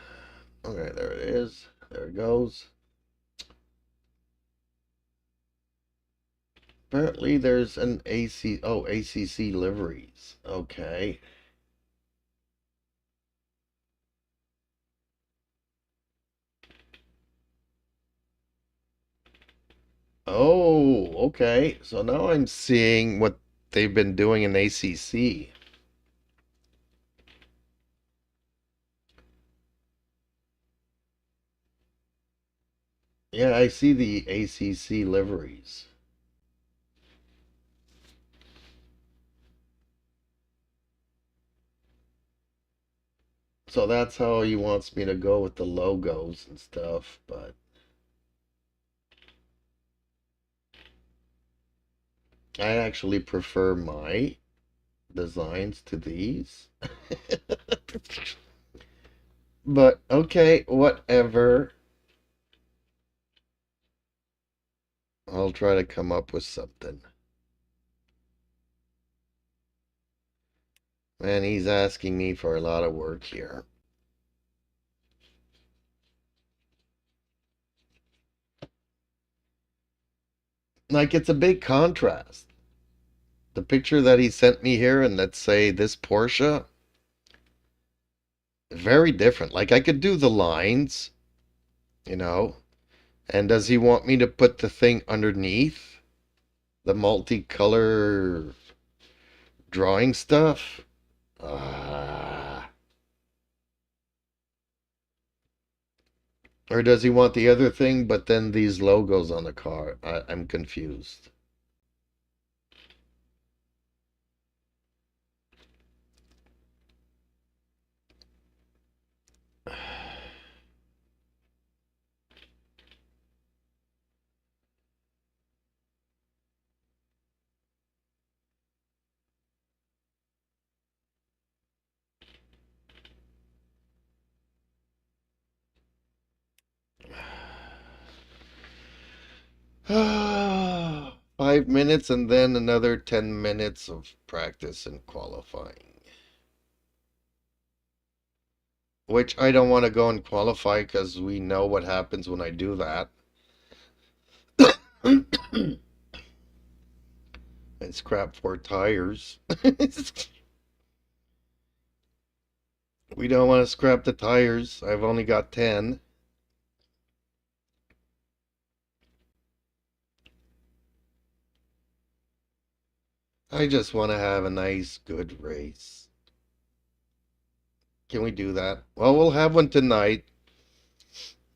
Okay, there it is. There it goes. Apparently there's an ACC liveries. Okay. Oh, okay. So now I'm seeing what they've been doing in ACC. Yeah, I see the ACC liveries. So that's how he wants me to go with the logos and stuff, but I actually prefer my designs to these. But okay, whatever. I'll try to come up with something. Man, he's asking me for a lot of work here. Like, it's a big contrast. The picture that he sent me here, and let's say this Porsche, very different. Like, I could do the lines, you know, and does he want me to put the thing underneath the multicolor drawing stuff? Or does he want the other thing, but then these logos on the car? I'm confused. Ah, 5 minutes and then another 10 minutes of practice and qualifying. Which I don't want to go and qualify because we know what happens when I do that. And scrap 4 tires. We don't want to scrap the tires. I've only got 10. I just want to have a nice, good race. Can we do that? Well, we'll have one tonight.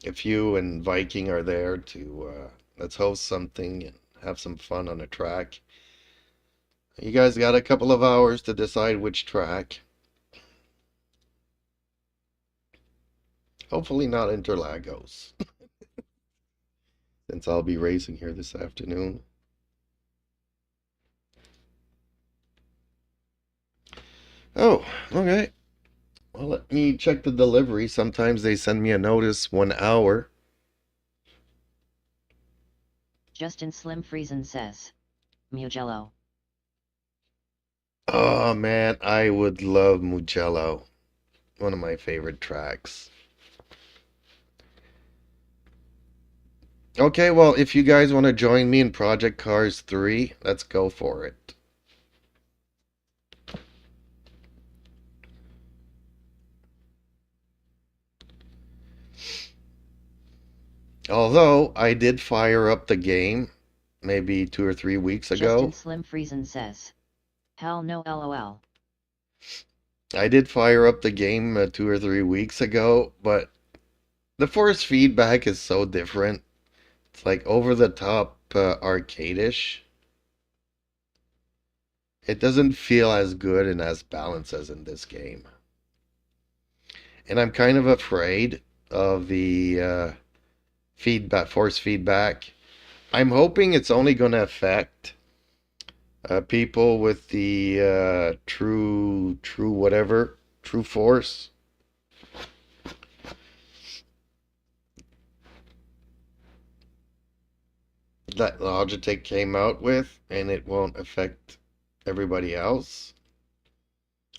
If you and Viking are there to let's host something and have some fun on a track. You guys got a couple of hours to decide which track. Hopefully not Interlagos, since I'll be racing here this afternoon. Oh, okay. Well, let me check the delivery. Sometimes they send me a notice 1 hour. Justin Slim Friesen says, Mugello. Oh man, I would love Mugello. One of my favorite tracks. Okay, well, if you guys want to join me in Project Cars 3, let's go for it. Although I did fire up the game maybe 2 or 3 weeks Justin ago. Slim Friesen says, hell no lol. I did fire up the game 2 or 3 weeks ago, but the force feedback is so different. It's like over the top arcade-ish. It doesn't feel as good and as balanced as in this game. And I'm kind of afraid of the force feedback. I'm hoping it's only going to affect people with the true force. That Logitech came out with, and it won't affect everybody else.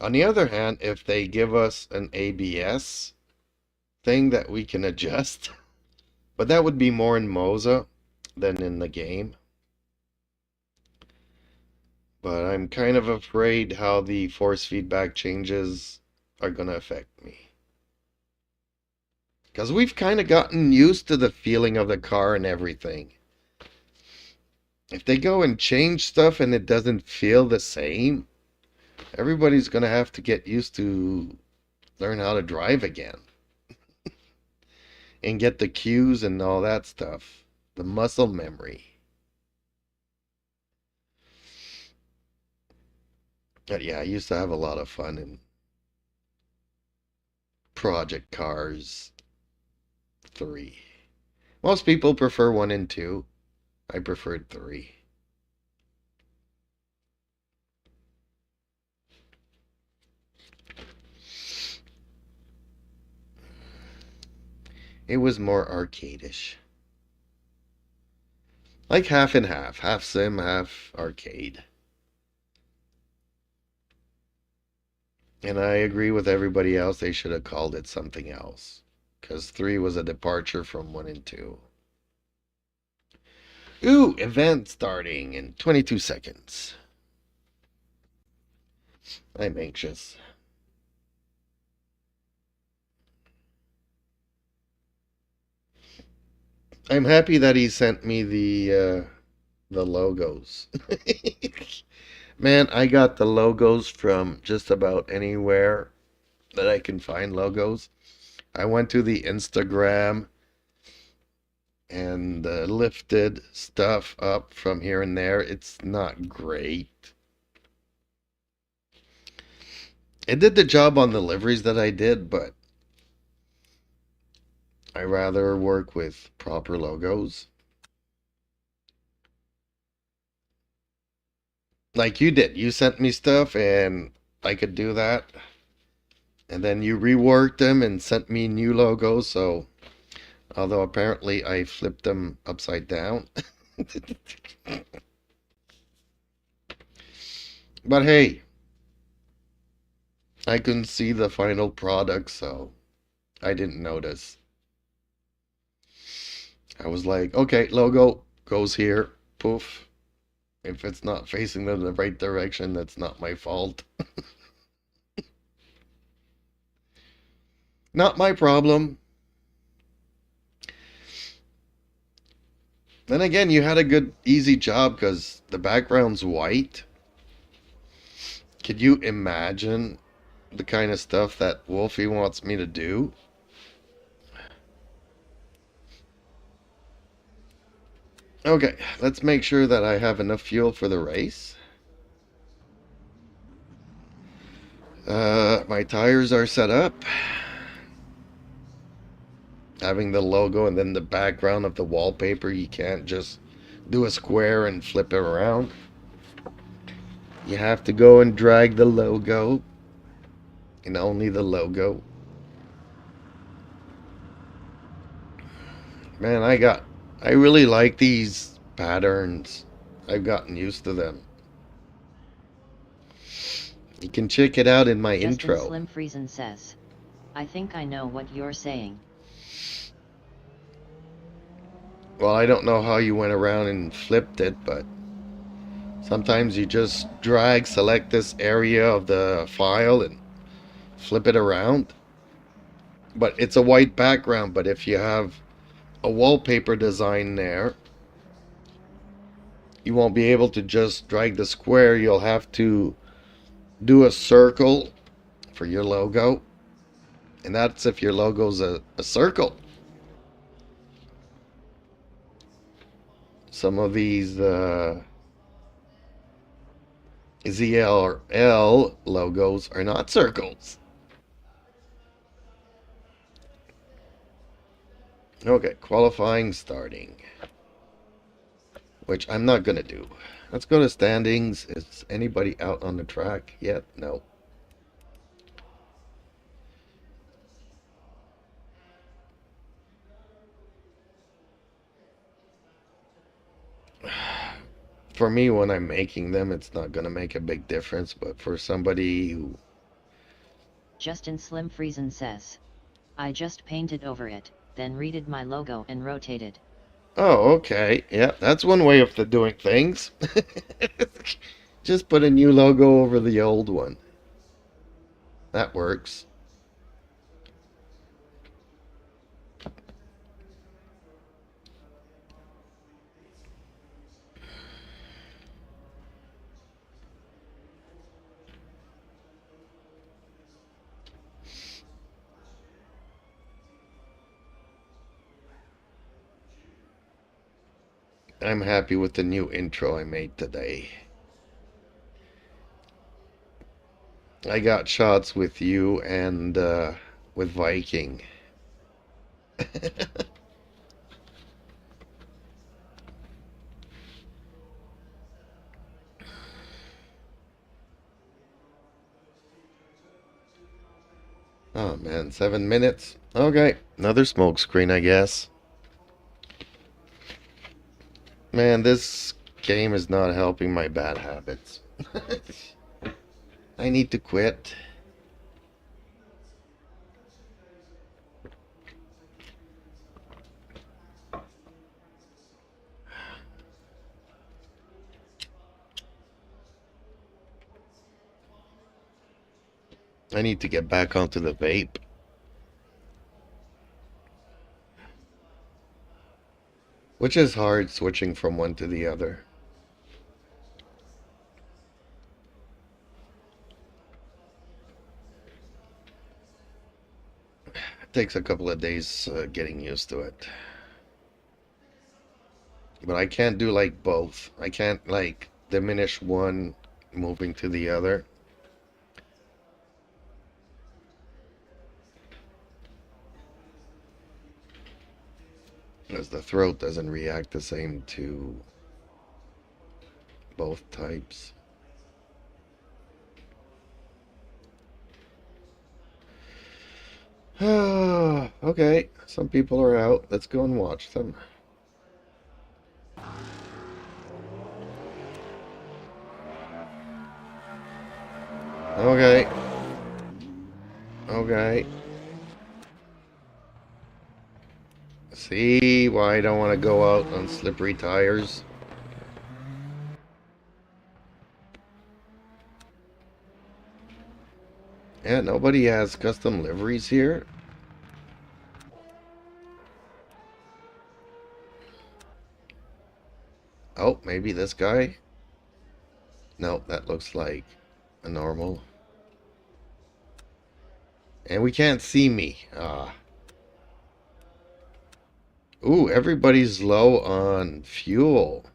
On the other hand, if they give us an ABS thing that we can adjust, but that would be more in Moza than in the game. But I'm kind of afraid how the force feedback changes are going to affect me. Because we've kind of gotten used to the feeling of the car and everything. If they go and change stuff and it doesn't feel the same, everybody's going to have to get used to learn how to drive again. And get the cues and all that stuff. The muscle memory. But yeah, I used to have a lot of fun in Project Cars 3. Most people prefer 1 and 2. I preferred 3. It was more arcade-ish. Like half and half. Half sim, half arcade. And I agree with everybody else. They should have called it something else. Because 3 was a departure from 1 and 2. Ooh, event starting in 22 seconds. I'm anxious. I'm happy that he sent me the logos. Man, I got the logos from just about anywhere that I can find logos. I went to the Instagram and lifted stuff up from here and there. It's not great. It did the job on the liveries that I did, but I rather work with proper logos. Like you did. You sent me stuff and I could do that. And then you reworked them and sent me new logos, so although apparently I flipped them upside down. But hey, I couldn't see the final product, so I didn't notice. I was like, okay, logo goes here. Poof. If it's not facing in the right direction, that's not my fault. Not my problem. Then again, you had a good, easy job because the background's white. Could you imagine the kind of stuff that Wolfie wants me to do? Okay, let's make sure that I have enough fuel for the race. My tires are set up. Having the logo and then the background of the wallpaper, you can't just do a square and flip it around. You have to go and drag the logo, and only the logo. Man, I really like these patterns. I've gotten used to them. You can check it out in my Justin intro. Slim Friesen says, I think I know what you're saying. Well, I don't know how you went around and flipped it, but sometimes you just select this area of the file and flip it around. But it's a white background, but if you have a wallpaper design there. You won't be able to just drag the square. You'll have to do a circle for your logo. And that's if your logo's a circle. Some of these ZLL logos are not circles. Okay, qualifying starting. Which I'm not going to do. Let's go to standings. Is anybody out on the track yet? No. For me, when I'm making them, it's not going to make a big difference. But for somebody who... Justin Slim Friesen says, I just painted over it, then redid my logo and rotated. Oh, okay. Yeah, that's one way of doing things. Just put a new logo over the old one. That works. I'm happy with the new intro I made today. I got shots with you and with Viking. Oh man, 7 minutes. Okay, another smoke screen, I guess. Man, this game is not helping my bad habits. I need to quit. I need to get back onto the vape. Which is hard switching from one to the other. It takes a couple of days getting used to it. But I can't do like both. I can't like diminish one moving to the other. As the throat doesn't react the same to both types. Okay, some people are out. Let's go and watch them. Okay. Okay. See why I don't want to go out on slippery tires? Yeah, nobody has custom liveries here. Oh, maybe this guy? No, that looks like a normal. And we can't see me. Ah. Ooh, everybody's low on fuel.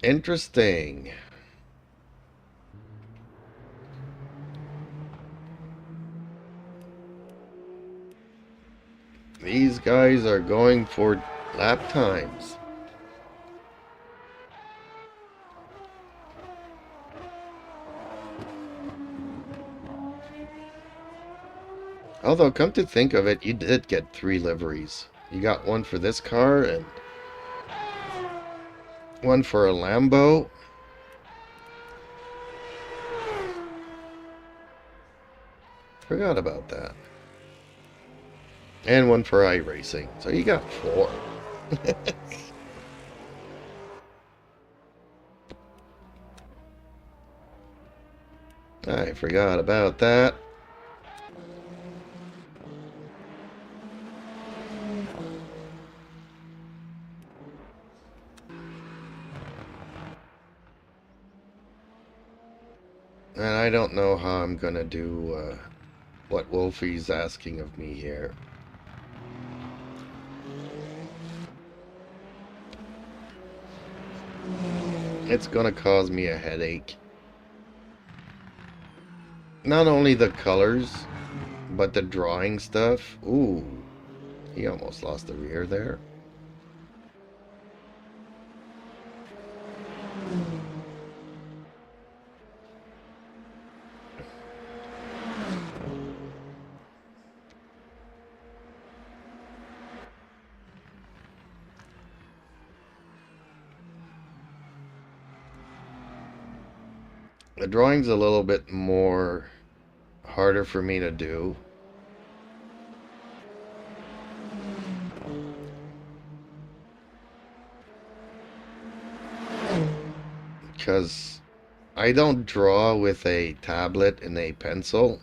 Interesting. These guys are going for lap times. Although, come to think of it, you did get 3 liveries. You got one for this car and one for a Lambo. Forgot about that. And one for iRacing. So you got 4. I forgot about that. don't know how I'm gonna do what Wolfie's asking of me here. It's gonna cause me a headache. Not only the colors, but the drawing stuff. Ooh, he almost lost the rear there. The drawing's a little bit more harder for me to do. Because I don't draw with a tablet and a pencil.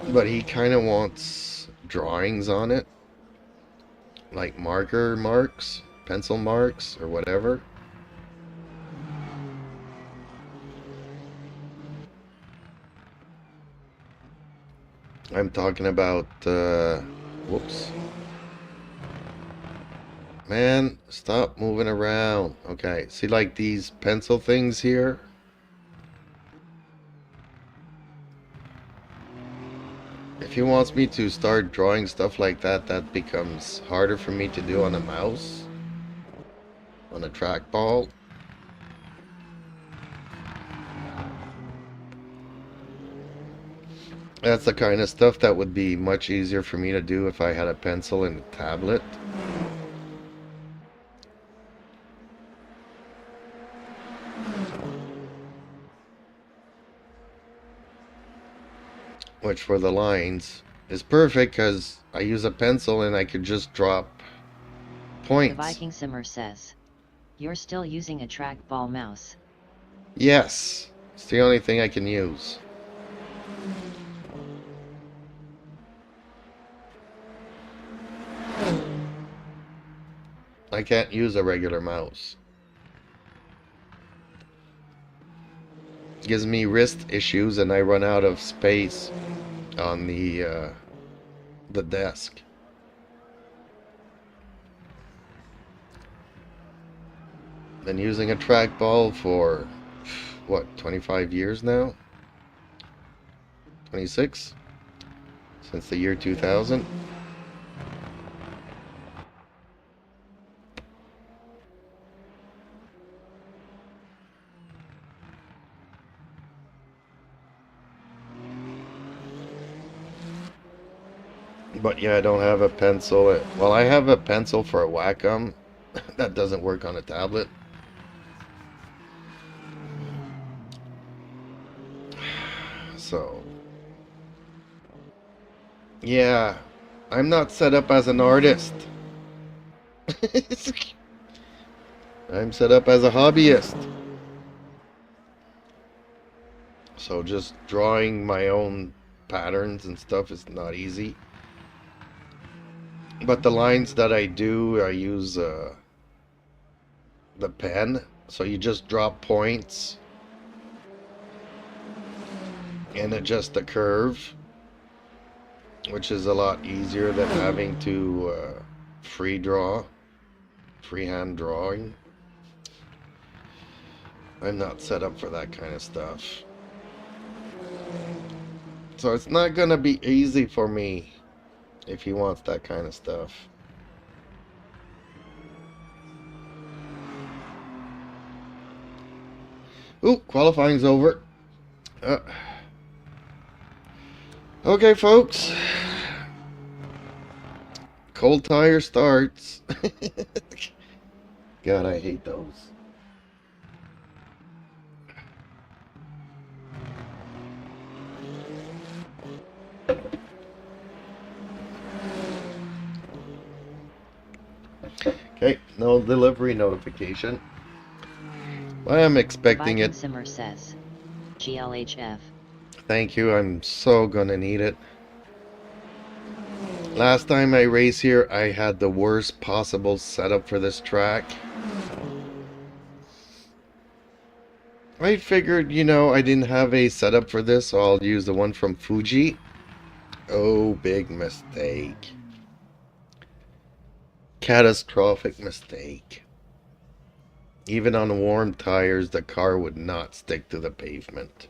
But he kind of wants drawings on it. Like marker marks, pencil marks, or whatever. I'm talking about, whoops. Man, stop moving around. Okay, see like these pencil things here? If he wants me to start drawing stuff like that, that becomes harder for me to do on a mouse, on a trackball. That's the kind of stuff that would be much easier for me to do if I had a pencil and a tablet. Which for the lines is perfect because I use a pencil and I could just drop points. The Viking Simmer says, "You're still using a trackball mouse." Yes, it's the only thing I can use. I can't use a regular mouse. It gives me wrist issues and I run out of space on the desk. Been using a trackball for what, 25 years now? 26? Since the year 2000? But yeah, I don't have a pencil. Well, I have a pencil for a Wacom. That doesn't work on a tablet. So, yeah, I'm not set up as an artist. I'm set up as a hobbyist. So just drawing my own patterns and stuff is not easy. But the lines that I do, I use the pen. So you just drop points and adjust the curve, which is a lot easier than having to freehand drawing. I'm not set up for that kind of stuff. So it's not gonna be easy for me if he wants that kind of stuff. Ooh, qualifying's over. Okay, folks. Cold tire starts. God, I hate those. Okay, no delivery notification. I am expecting Viking it. Simmer says, "GLHF." Thank you, I'm so gonna need it. Last time I raced here, I had the worst possible setup for this track. I figured, you know, I didn't have a setup for this, so I'll use the one from Fuji. Oh, big mistake. Catastrophic mistake. Even on warm tires, the car would not stick to the pavement.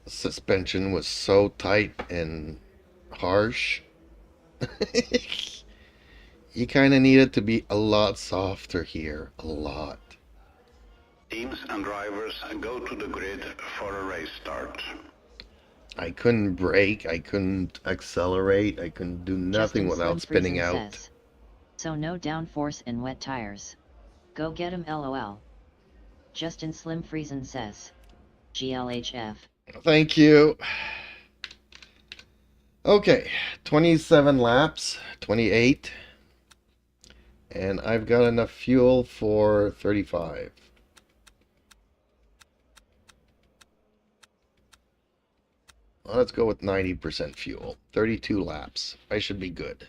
The suspension was so tight and harsh. You kind of need it to be a lot softer here. A lot. Teams and drivers go to the grid for a race start. I couldn't brake, I couldn't accelerate, I couldn't do nothing Justin without Slim spinning Friesen out. says, so no downforce in wet tires. Go get 'em LOL. Justin Slim Friesen says, GLHF. Thank you. Okay, 27 laps, 28. And I've got enough fuel for 35. Well, let's go with 90% fuel. 32 laps. I should be good.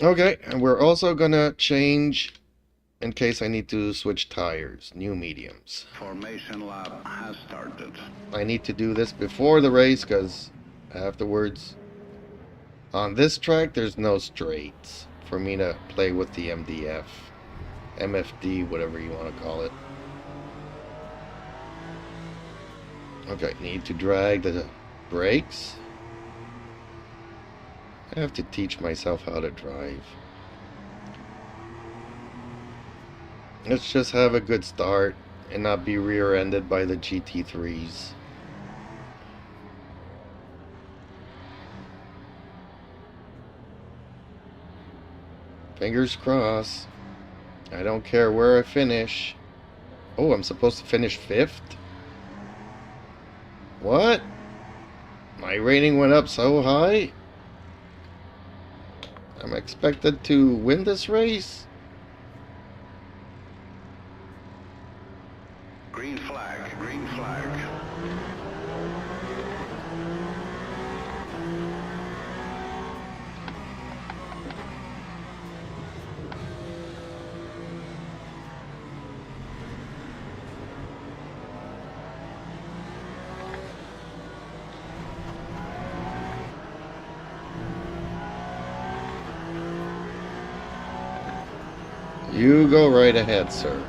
Okay, and we're also gonna change in case I need to switch tires. New mediums. Formation lap has started. I need to do this before the race because afterwards, on this track, there's no straights for me to play with the MDF, MFD, whatever you want to call it. Okay, need to drag the brakes. I have to teach myself how to drive. Let's just have a good start and not be rear-ended by the GT3s. Fingers crossed. I don't care where I finish. Oh, I'm supposed to finish 5th? What? My rating went up so high? I'm expected to win this race? Green flag, green flag. You go right ahead, sir.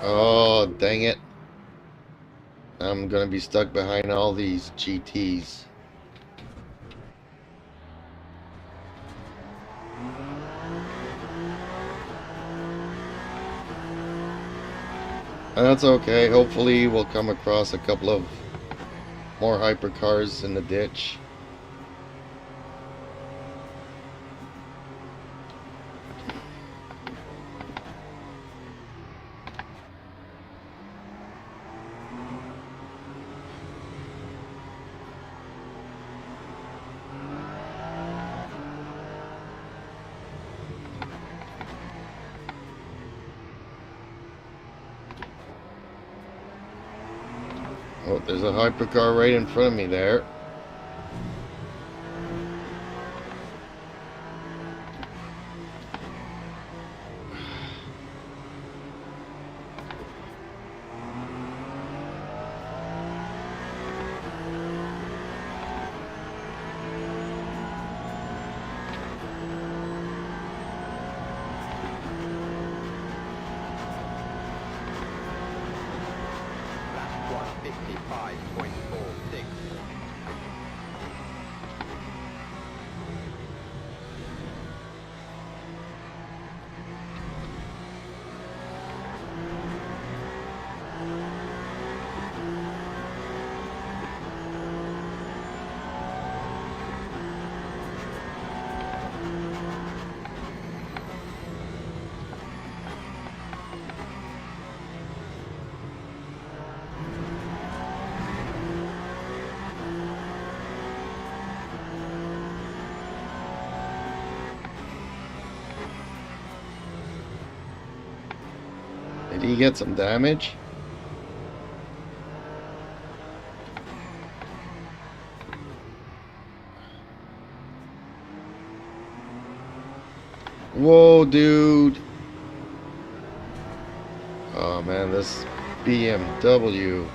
Oh, dang it. I'm gonna be stuck behind all these GTs. And that's okay. Hopefully we'll come across a couple of more hypercars in the ditch. Oh, there's a hypercar right in front of me there. Lap 155.46. Did he get some damage? Whoa, dude. Oh man, this BMW.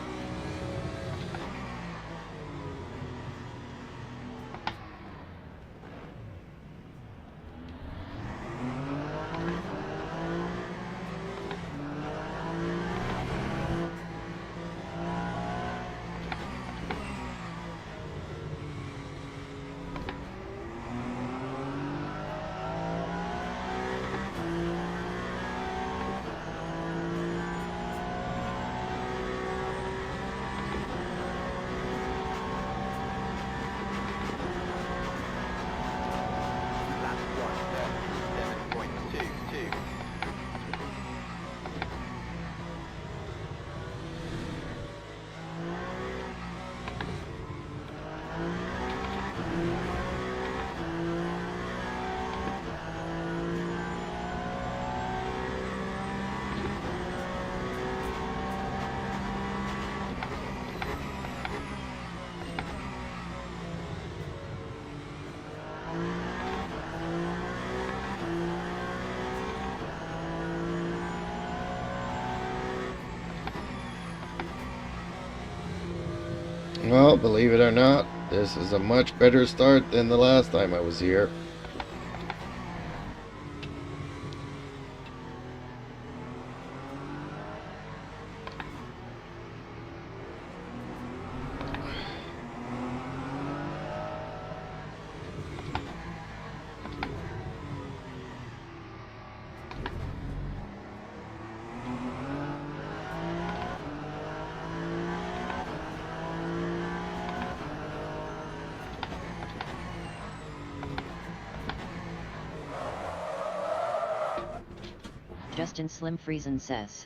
Lap 1:37.22. Well, believe it or not, this is a much better start than the last time I was here. Justin Slim Friesen says,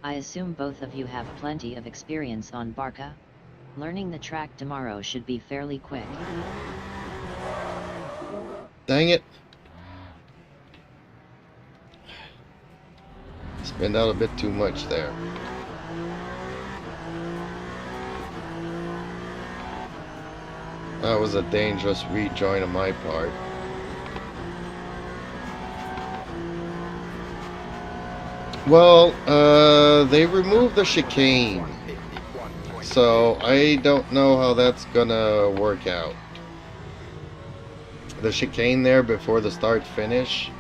I assume both of you have plenty of experience on Barca? Learning the track tomorrow should be fairly quick. Dang it. Spend out a bit too much there. That was a dangerous rejoin on my part. Well, they removed the chicane, so I don't know how that's gonna work out. The chicane there before the start finish.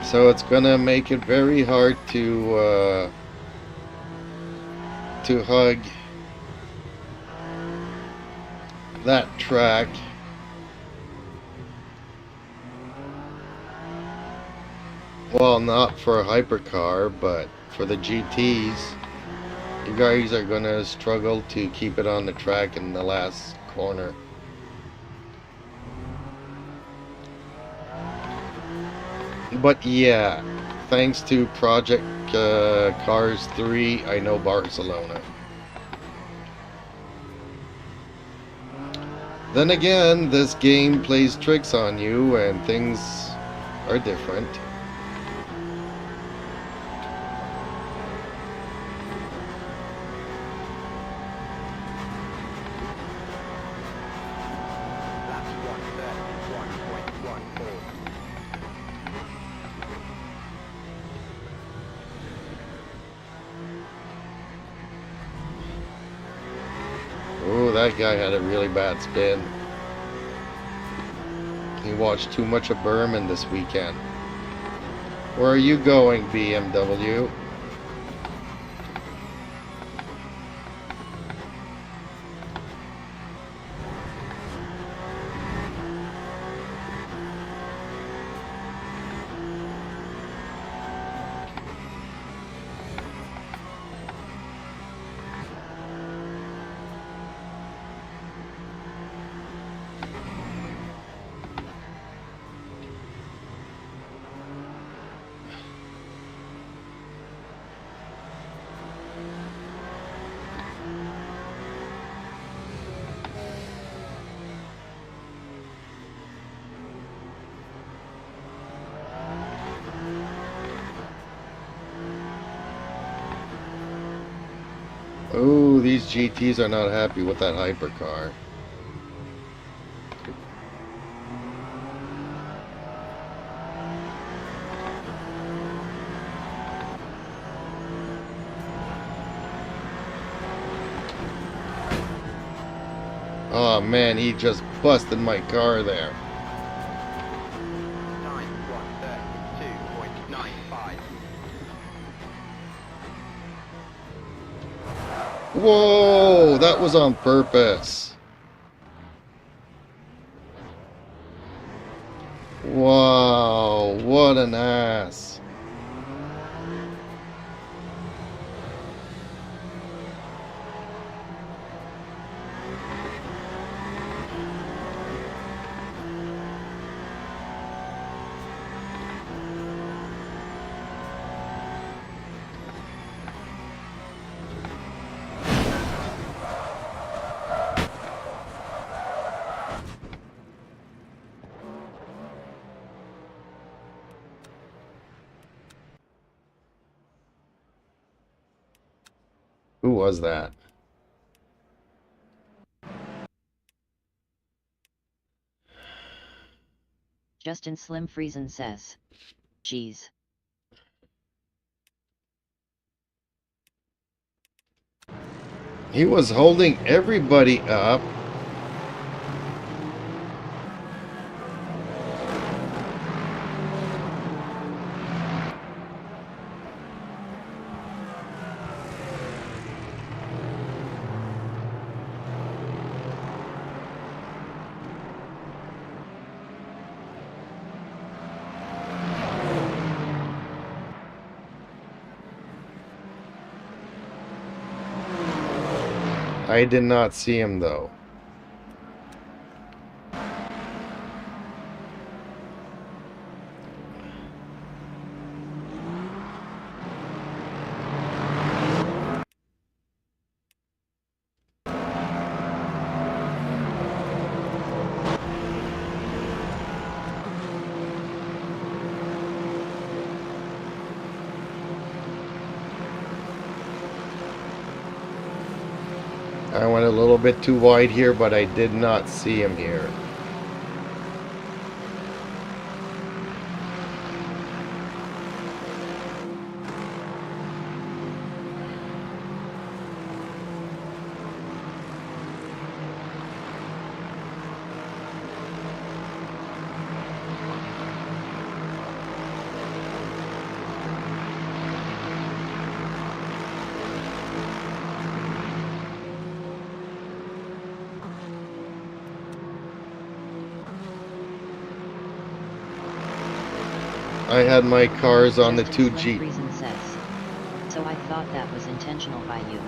So it's gonna make it very hard to hug that track. Well, not for a hypercar, but for the GTs, you guys are gonna struggle to keep it on the track in the last corner. But yeah, thanks to Project Cars 3, I know Barcelona. Then again, this game plays tricks on you and things are different. Lap 1:31.14. Oh, that guy had a really bad spin. He watched too much of Berman this weekend. Where are you going, BMW? Oh, these GTs are not happy with that hypercar. Oh man, he just busted my car there. Time 1:32.95. Whoa, that was on purpose. Wow, what an ass. Who was that? Justin Slim Friesen says. Geez. He was holding everybody up. I did not see him though. I went a little bit too wide here, but I did not see him here. I had my cars on the Justin 2G. Slim Friesen says. So I thought that was intentional by you.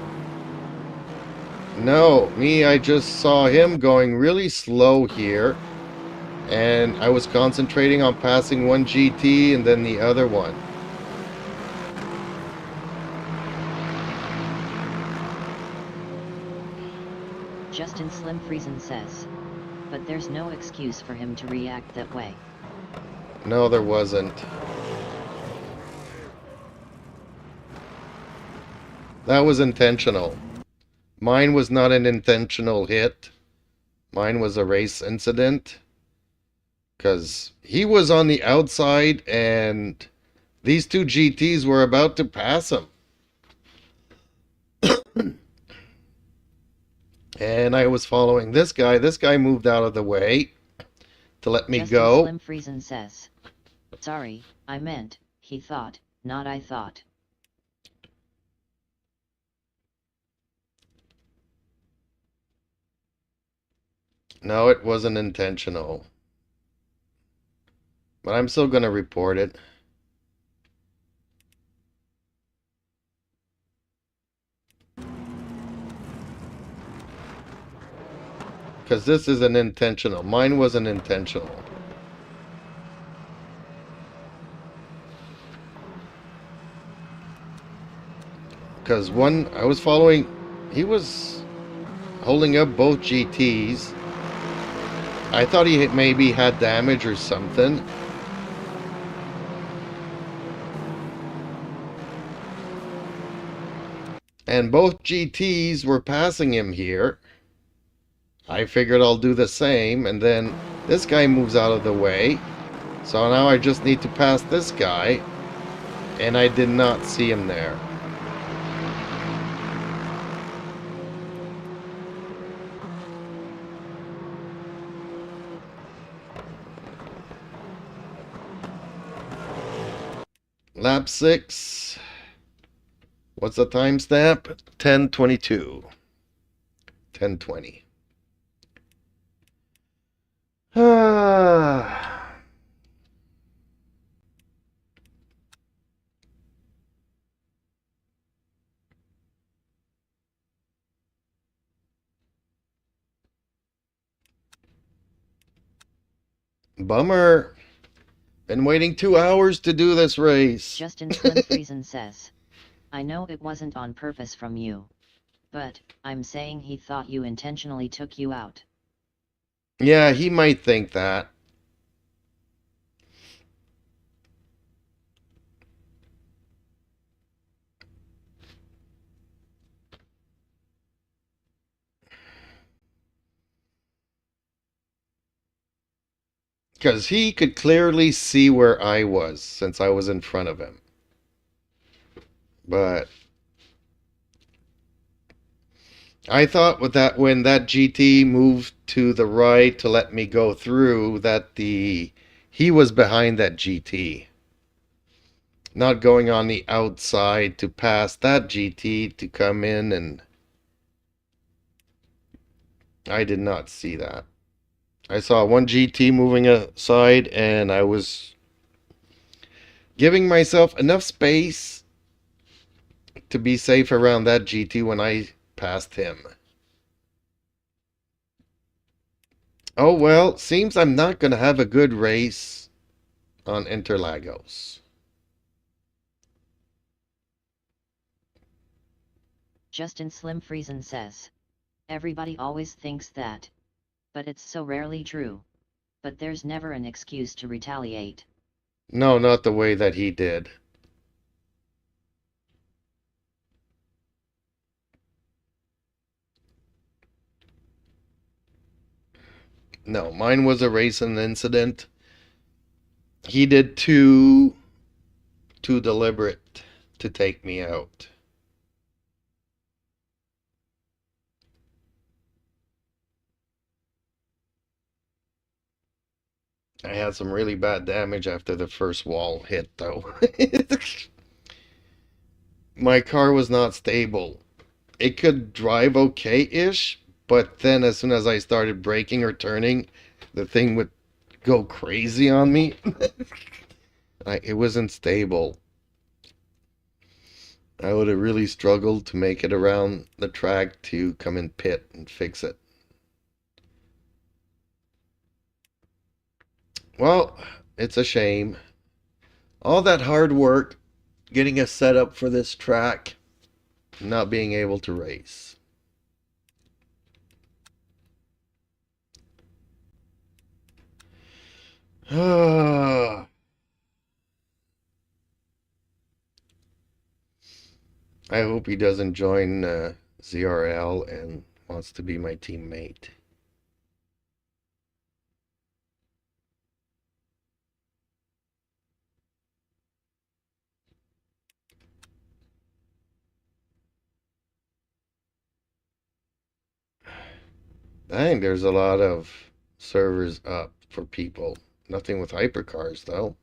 No, I just saw him going really slow here. And I was concentrating on passing one GT and then the other one. Justin Slim Friesen says. But there's no excuse for him to react that way. No, there wasn't. That was intentional. Mine was not an intentional hit. Mine was a race incident. Because he was on the outside and these two GTs were about to pass him. And I was following this guy. This guy moved out of the way to let me Justin go. Slim Friesen says. Sorry, I meant, he thought, not I thought. No, it wasn't intentional. But I'm still going to report it. Because this isn't intentional. Mine wasn't intentional. Because one, I was following, he was holding up both GTs. I thought he maybe had damage or something. And both GTs were passing him here. I figured I'll do the same, and then this guy moves out of the way. So now I just need to pass this guy, and I did not see him there. Lap 6. What's the timestamp? 10:22. 10:20. Ah. Bummer. Been waiting 2 hours to do this race. Justin Slim Friesen says, I know it wasn't on purpose from you. But, I'm saying he thought you intentionally took you out. Yeah, he might think that. Because he could clearly see where I was since I was in front of him. But I thought with that when that GT moved to the right to let me go through that he was behind that GT. Not going on the outside to pass that GT to come in, and I did not see that. I saw one GT moving aside, and I was giving myself enough space to be safe around that GT when I passed him. Oh well, seems I'm not going to have a good race on Interlagos. Justin Slim Friesen says, everybody always thinks that. But it's so rarely true. But there's never an excuse to retaliate. No, not the way that he did. No, mine was a racing incident. He did too deliberate to take me out. I had some really bad damage after the first wall hit, though. My car was not stable. It could drive okay-ish, but then as soon as I started braking or turning, the thing would go crazy on me. It wasn't stable. I would have really struggled to make it around the track to come in pit and fix it. Well, it's a shame. All that hard work getting us set up for this track, not being able to race. I hope he doesn't join ZRL and wants to be my teammate. Dang, there's a lot of servers up for people. Nothing with hypercars, though.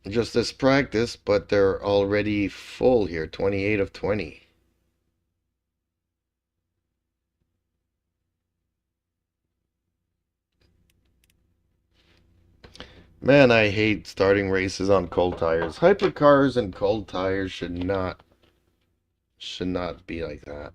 Just this practice, but they're already full here, 28 of 20. Man, I hate starting races on cold tires. Hypercars and cold tires should not be like that.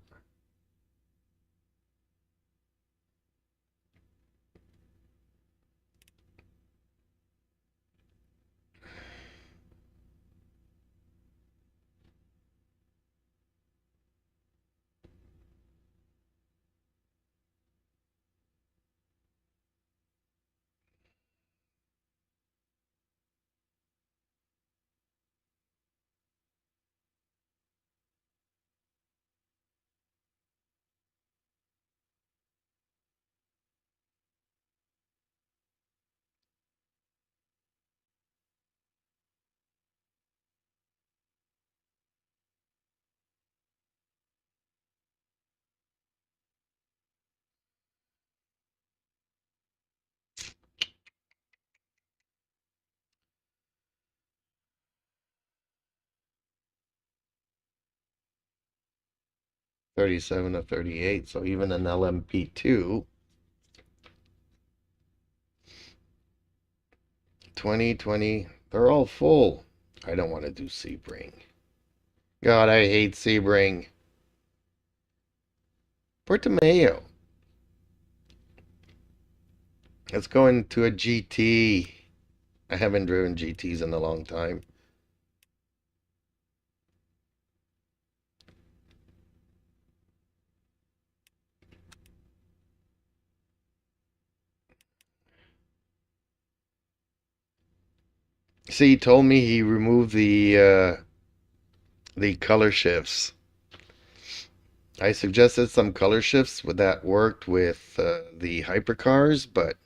37 of 38, so even an LMP2. 2020, they're all full. I don't want to do Sebring. God, I hate Sebring. Portimao. Let's go into a GT. I haven't driven GTs in a long time. See, he told me he removed the color shifts. I suggested some color shifts that worked with the hypercars, but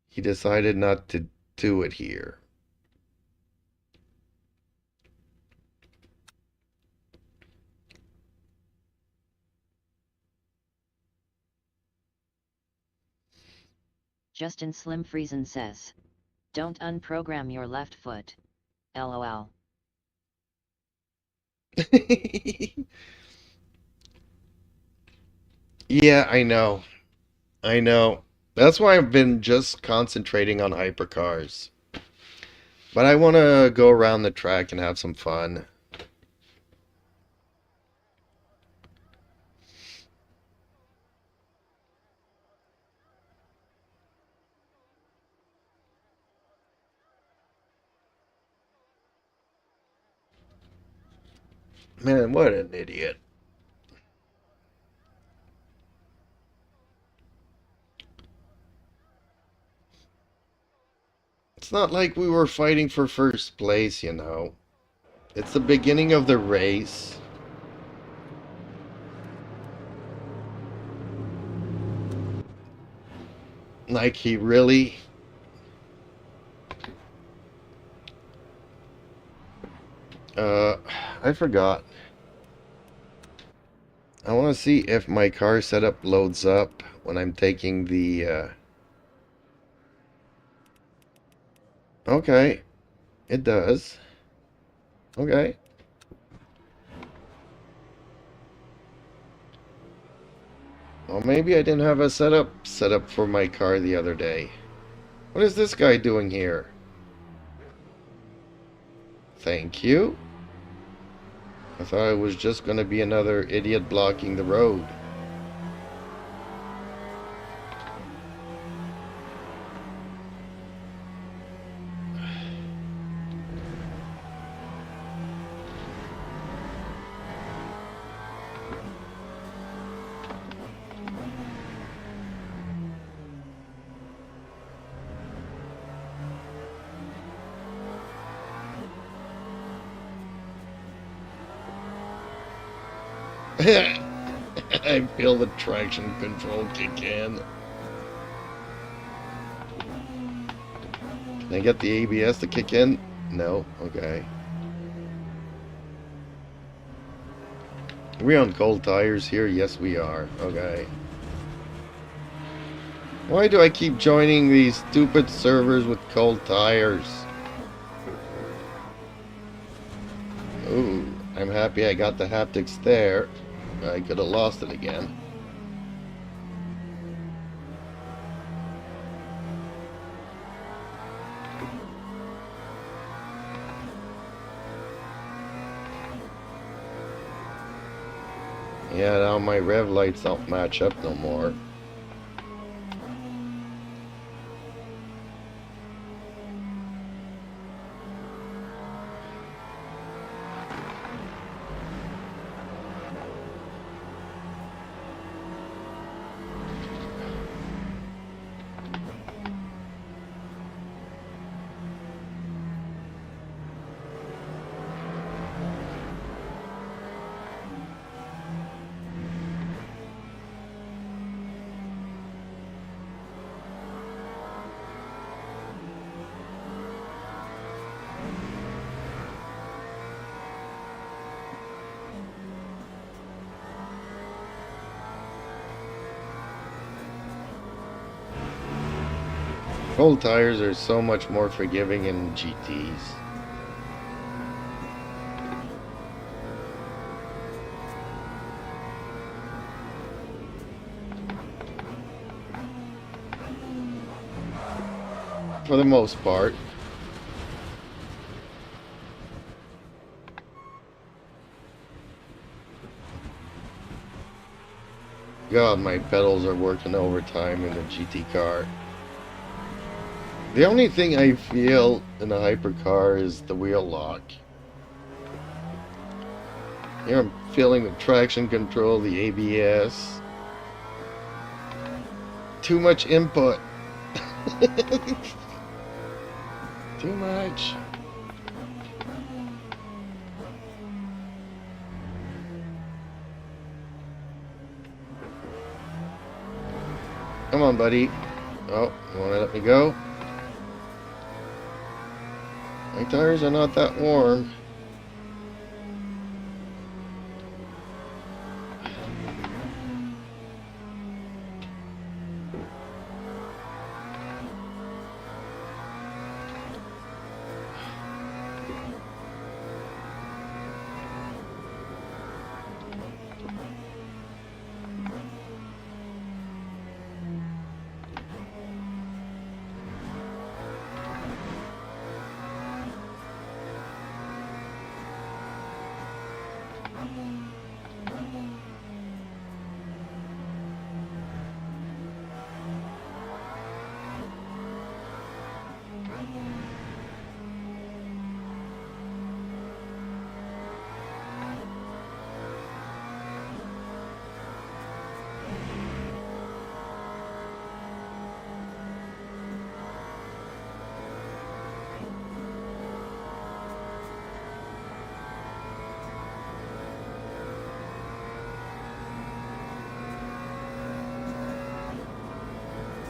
he decided not to do it here. Justin Slim Friesen says, "Don't unprogram your left foot. LOL." Yeah, I know. I know. That's why I've been just concentrating on hypercars. But I want to go around the track and have some fun. Man, what an idiot. It's not like we were fighting for first place, you know. It's the beginning of the race. Like, he really... I forgot. I want to see if my car setup loads up when I'm taking the... Okay, it does. Okay. Well, maybe I didn't have a setup set up for my car the other day. What is this guy doing here? Thank you. I thought it was just going to be another idiot blocking the road. I feel the traction control kick in. Can I get the ABS to kick in? No? Okay. Are we on cold tires here? Yes, we are. Okay. Why do I keep joining these stupid servers with cold tires? Ooh, I'm happy I got the haptics there. I could have lost it again. Yeah, now my rev lights don't match up no more. Cold tires are so much more forgiving in GTs. for the most part. God, my pedals are working overtime in the GT car. The only thing I feel in a hypercar is the wheel lock. Here I'm feeling the traction control, the ABS. Too much input. Too much. Come on, buddy. Oh, you wanna let me go? My tires are not that warm.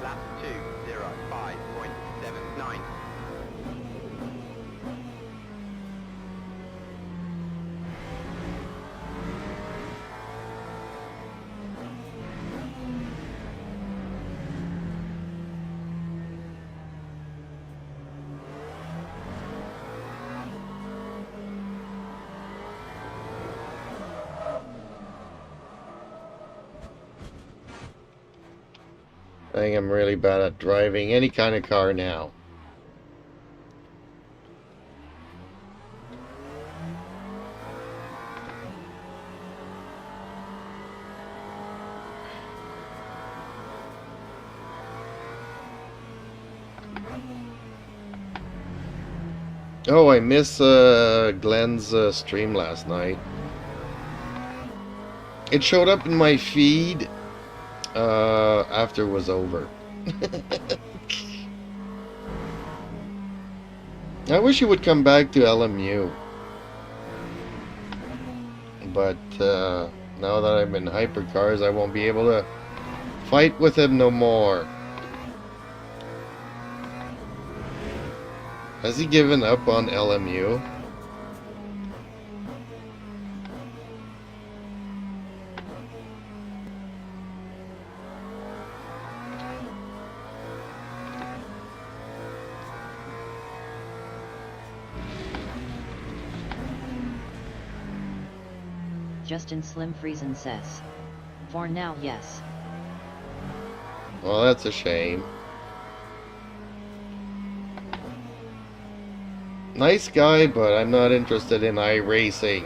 Lap 2:05.79. I think I'm really bad at driving any kind of car now. Oh, I miss Glenn's stream last night. It showed up in my feed after it was over. I wish he would come back to LMU. But now that I'm in hypercars, I won't be able to fight with him no more. Has he given up on LMU? Justin Slim Friesen says. For now, yes. Well, that's a shame. Nice guy, but I'm not interested in iRacing.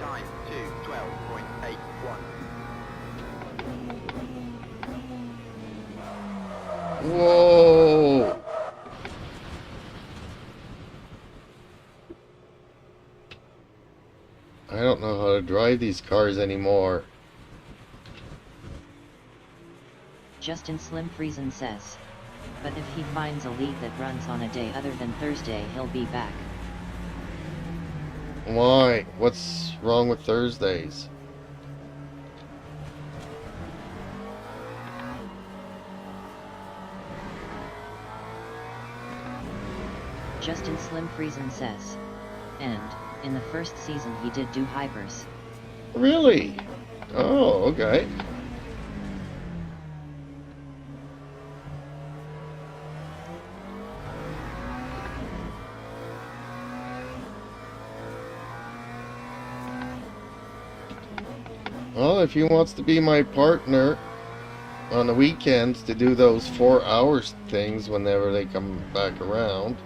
Time 2:12.81. Whoa! I don't know how to drive these cars anymore. Justin Slim Friesen says. But if he finds a league that runs on a day other than Thursday, he'll be back. Why? What's wrong with Thursdays? Justin Slim Friesen says. And, in the first season he did do hypers. Really? Oh, okay. Well, if he wants to be my partner on the weekends to do those 4 hours things whenever they come back around.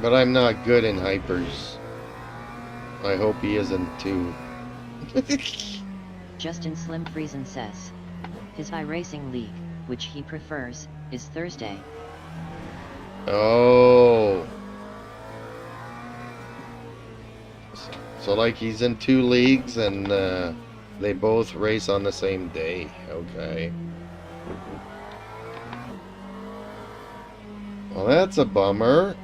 But I'm not good in hypers. I hope he isn't too. Justin Slim Friesen says his iRacing league, which he prefers, is Thursday. Oh. So like he's in 2 leagues and they both race on the same day. Okay. Well, that's a bummer.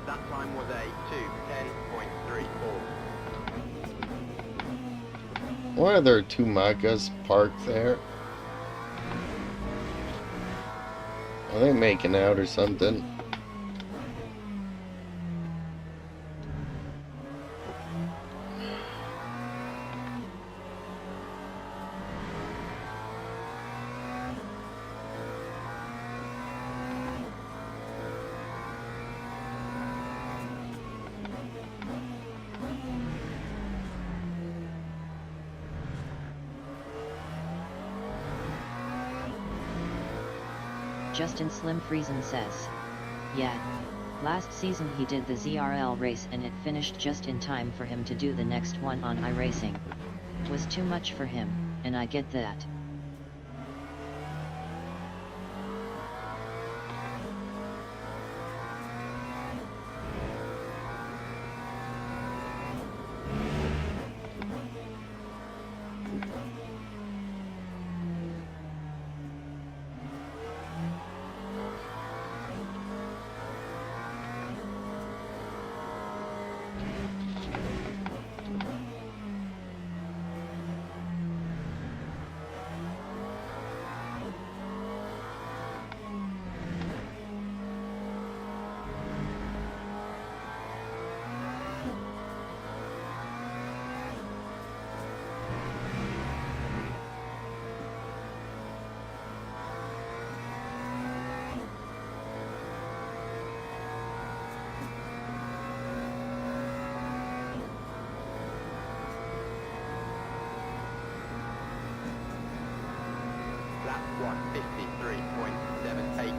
That time was a 2:10.34. Why are there 2 Macas parked there? Are they making out or something? Justin Slim Friesen says, yeah. Last season he did the ZRL race and it finished just in time for him to do the next one on iRacing. Was too much for him, and I get that. Lap 1:53.78.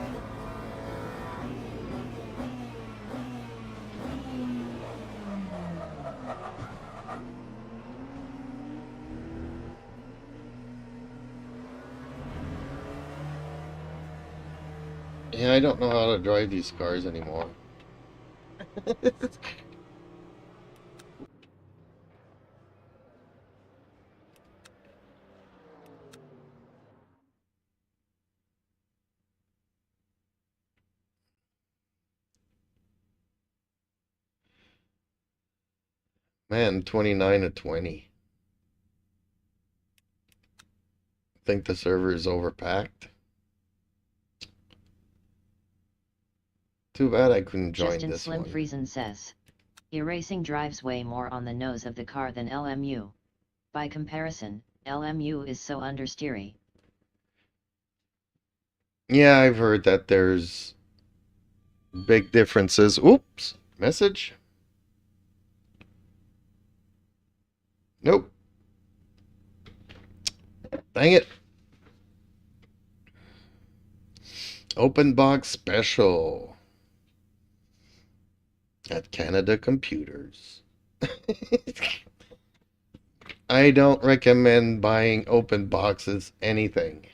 Yeah, I don't know how to drive these cars anymore. Man, 29 to 20. Think the server is overpacked. Too bad I couldn't join Justin this Slim one. Friesen says, iRacing drives way more on the nose of the car than LMU. By comparison, LMU is so understeery. Yeah, I've heard that there's big differences. Oops, message. Nope. Dang it. Open box special at Canada Computers. I don't recommend buying open boxes anything.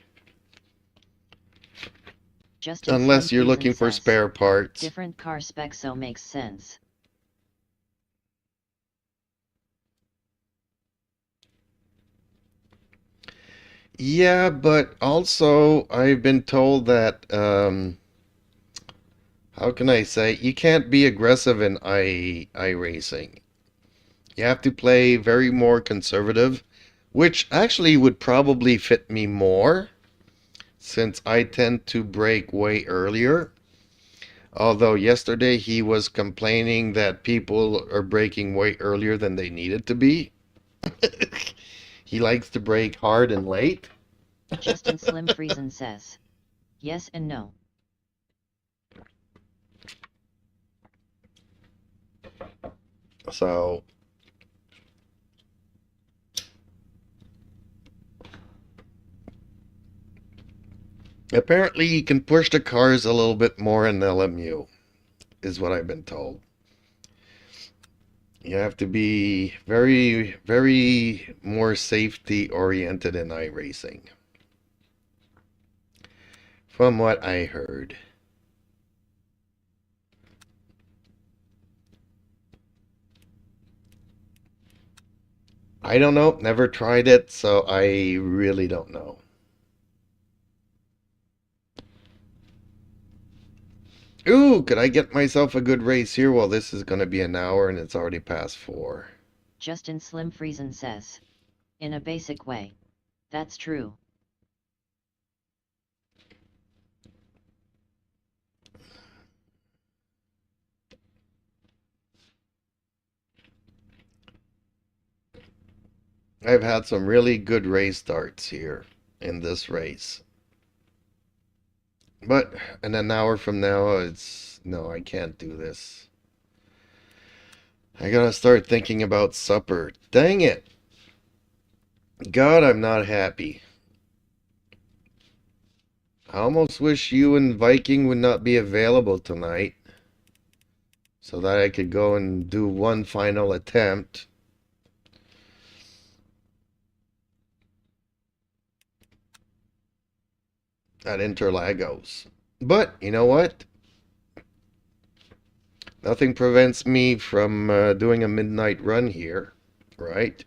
Justin Unless Slim you're Friesen looking for says, spare parts. different car specs, so makes sense. Yeah, but also I've been told that how can I say, you can't be aggressive in iRacing. You have to play very more conservative which actually would probably fit me more since I tend to break way earlier. Although yesterday he was complaining that people are breaking way earlier than they needed to be. He likes to break hard and late. Justin Slim Friesen says, yes and no. So apparently you can push the cars a little bit more in LMU, is what I've been told. You have to be very, very more safety oriented in iRacing, from what I heard. I don't know, never tried it, so I really don't know. Ooh, could I get myself a good race here? Well, this is going to be an hour and it's already past 4. Justin Slim Friesen says, in a basic way. That's true. I've had some really good race starts here in this race. But in an hour from now, no, I can't do this. I gotta start thinking about supper. Dang it. God, I'm not happy. I almost wish you and Viking would not be available tonight so that I could go and do one final attempt. At Interlagos. But, you know what? Nothing prevents me from doing a midnight run here, right?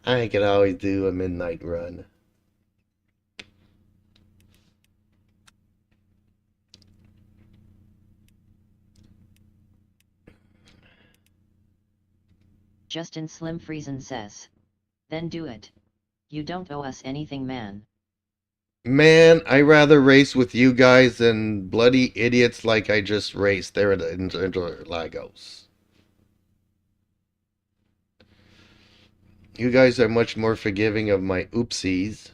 I could always do a midnight run. Justin Slim Friesen says, then do it. You don't owe us anything, man. Man, I rather race with you guys than bloody idiots like I just raced there at Interlagos. You guys are much more forgiving of my oopsies.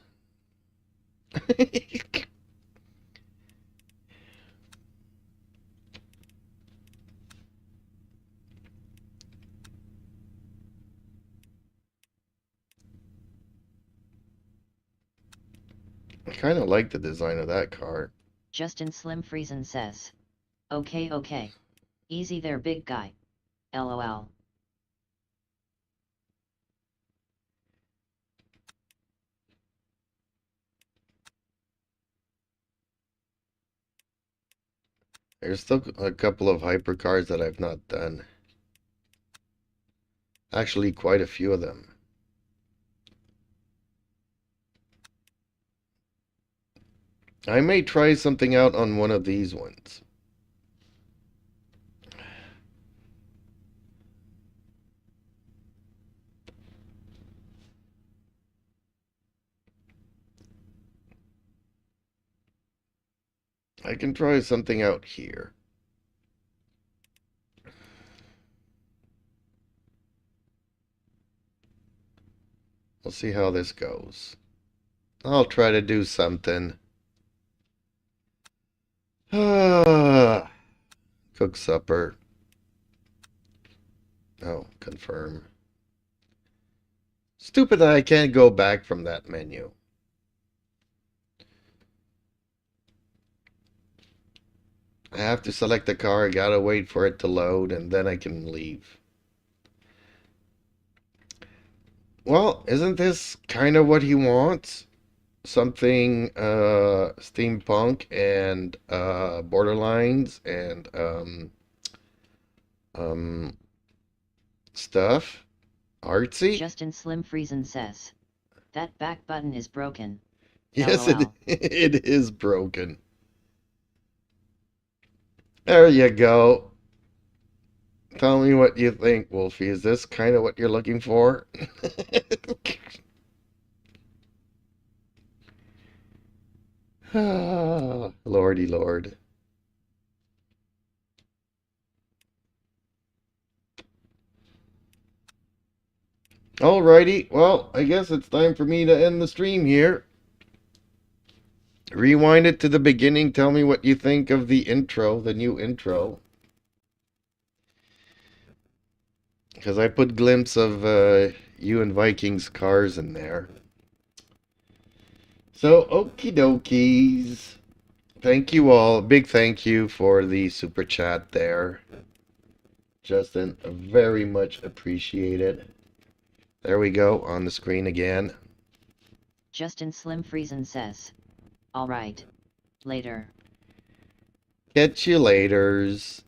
I kind of like the design of that car. Justin Slim Friesen says, okay. Easy there, big guy. LOL. There's still a couple of hypercars that I've not done. Actually, quite a few of them. I may try something out on one of these ones. I can try something out here. We'll see how this goes. I'll try to do something. Cook supper. Oh, confirm. Stupid that I can't go back from that menu. I have to select the car, I gotta wait for it to load, and then I can leave. Well, isn't this kind of what he wants? Something steampunk and borderlines and stuff. Artsy? Justin Slim Friesen says, that back button is broken. Yes, LOL. it is broken. There you go. Tell me what you think, Wolfie. Is this kind of what you're looking for? Ah, Lordy Lord. Alrighty, well, I guess it's time for me to end the stream here. Rewind it to the beginning. Tell me what you think of the intro, the new intro. Because I put glimpse of you and Vikings cars in there. So, okie dokies. Thank you all. Big thank you for the super chat there. Justin, very much appreciated. There we go, on the screen again. Justin Slim Friesen says, alright. Later. Catch you laters.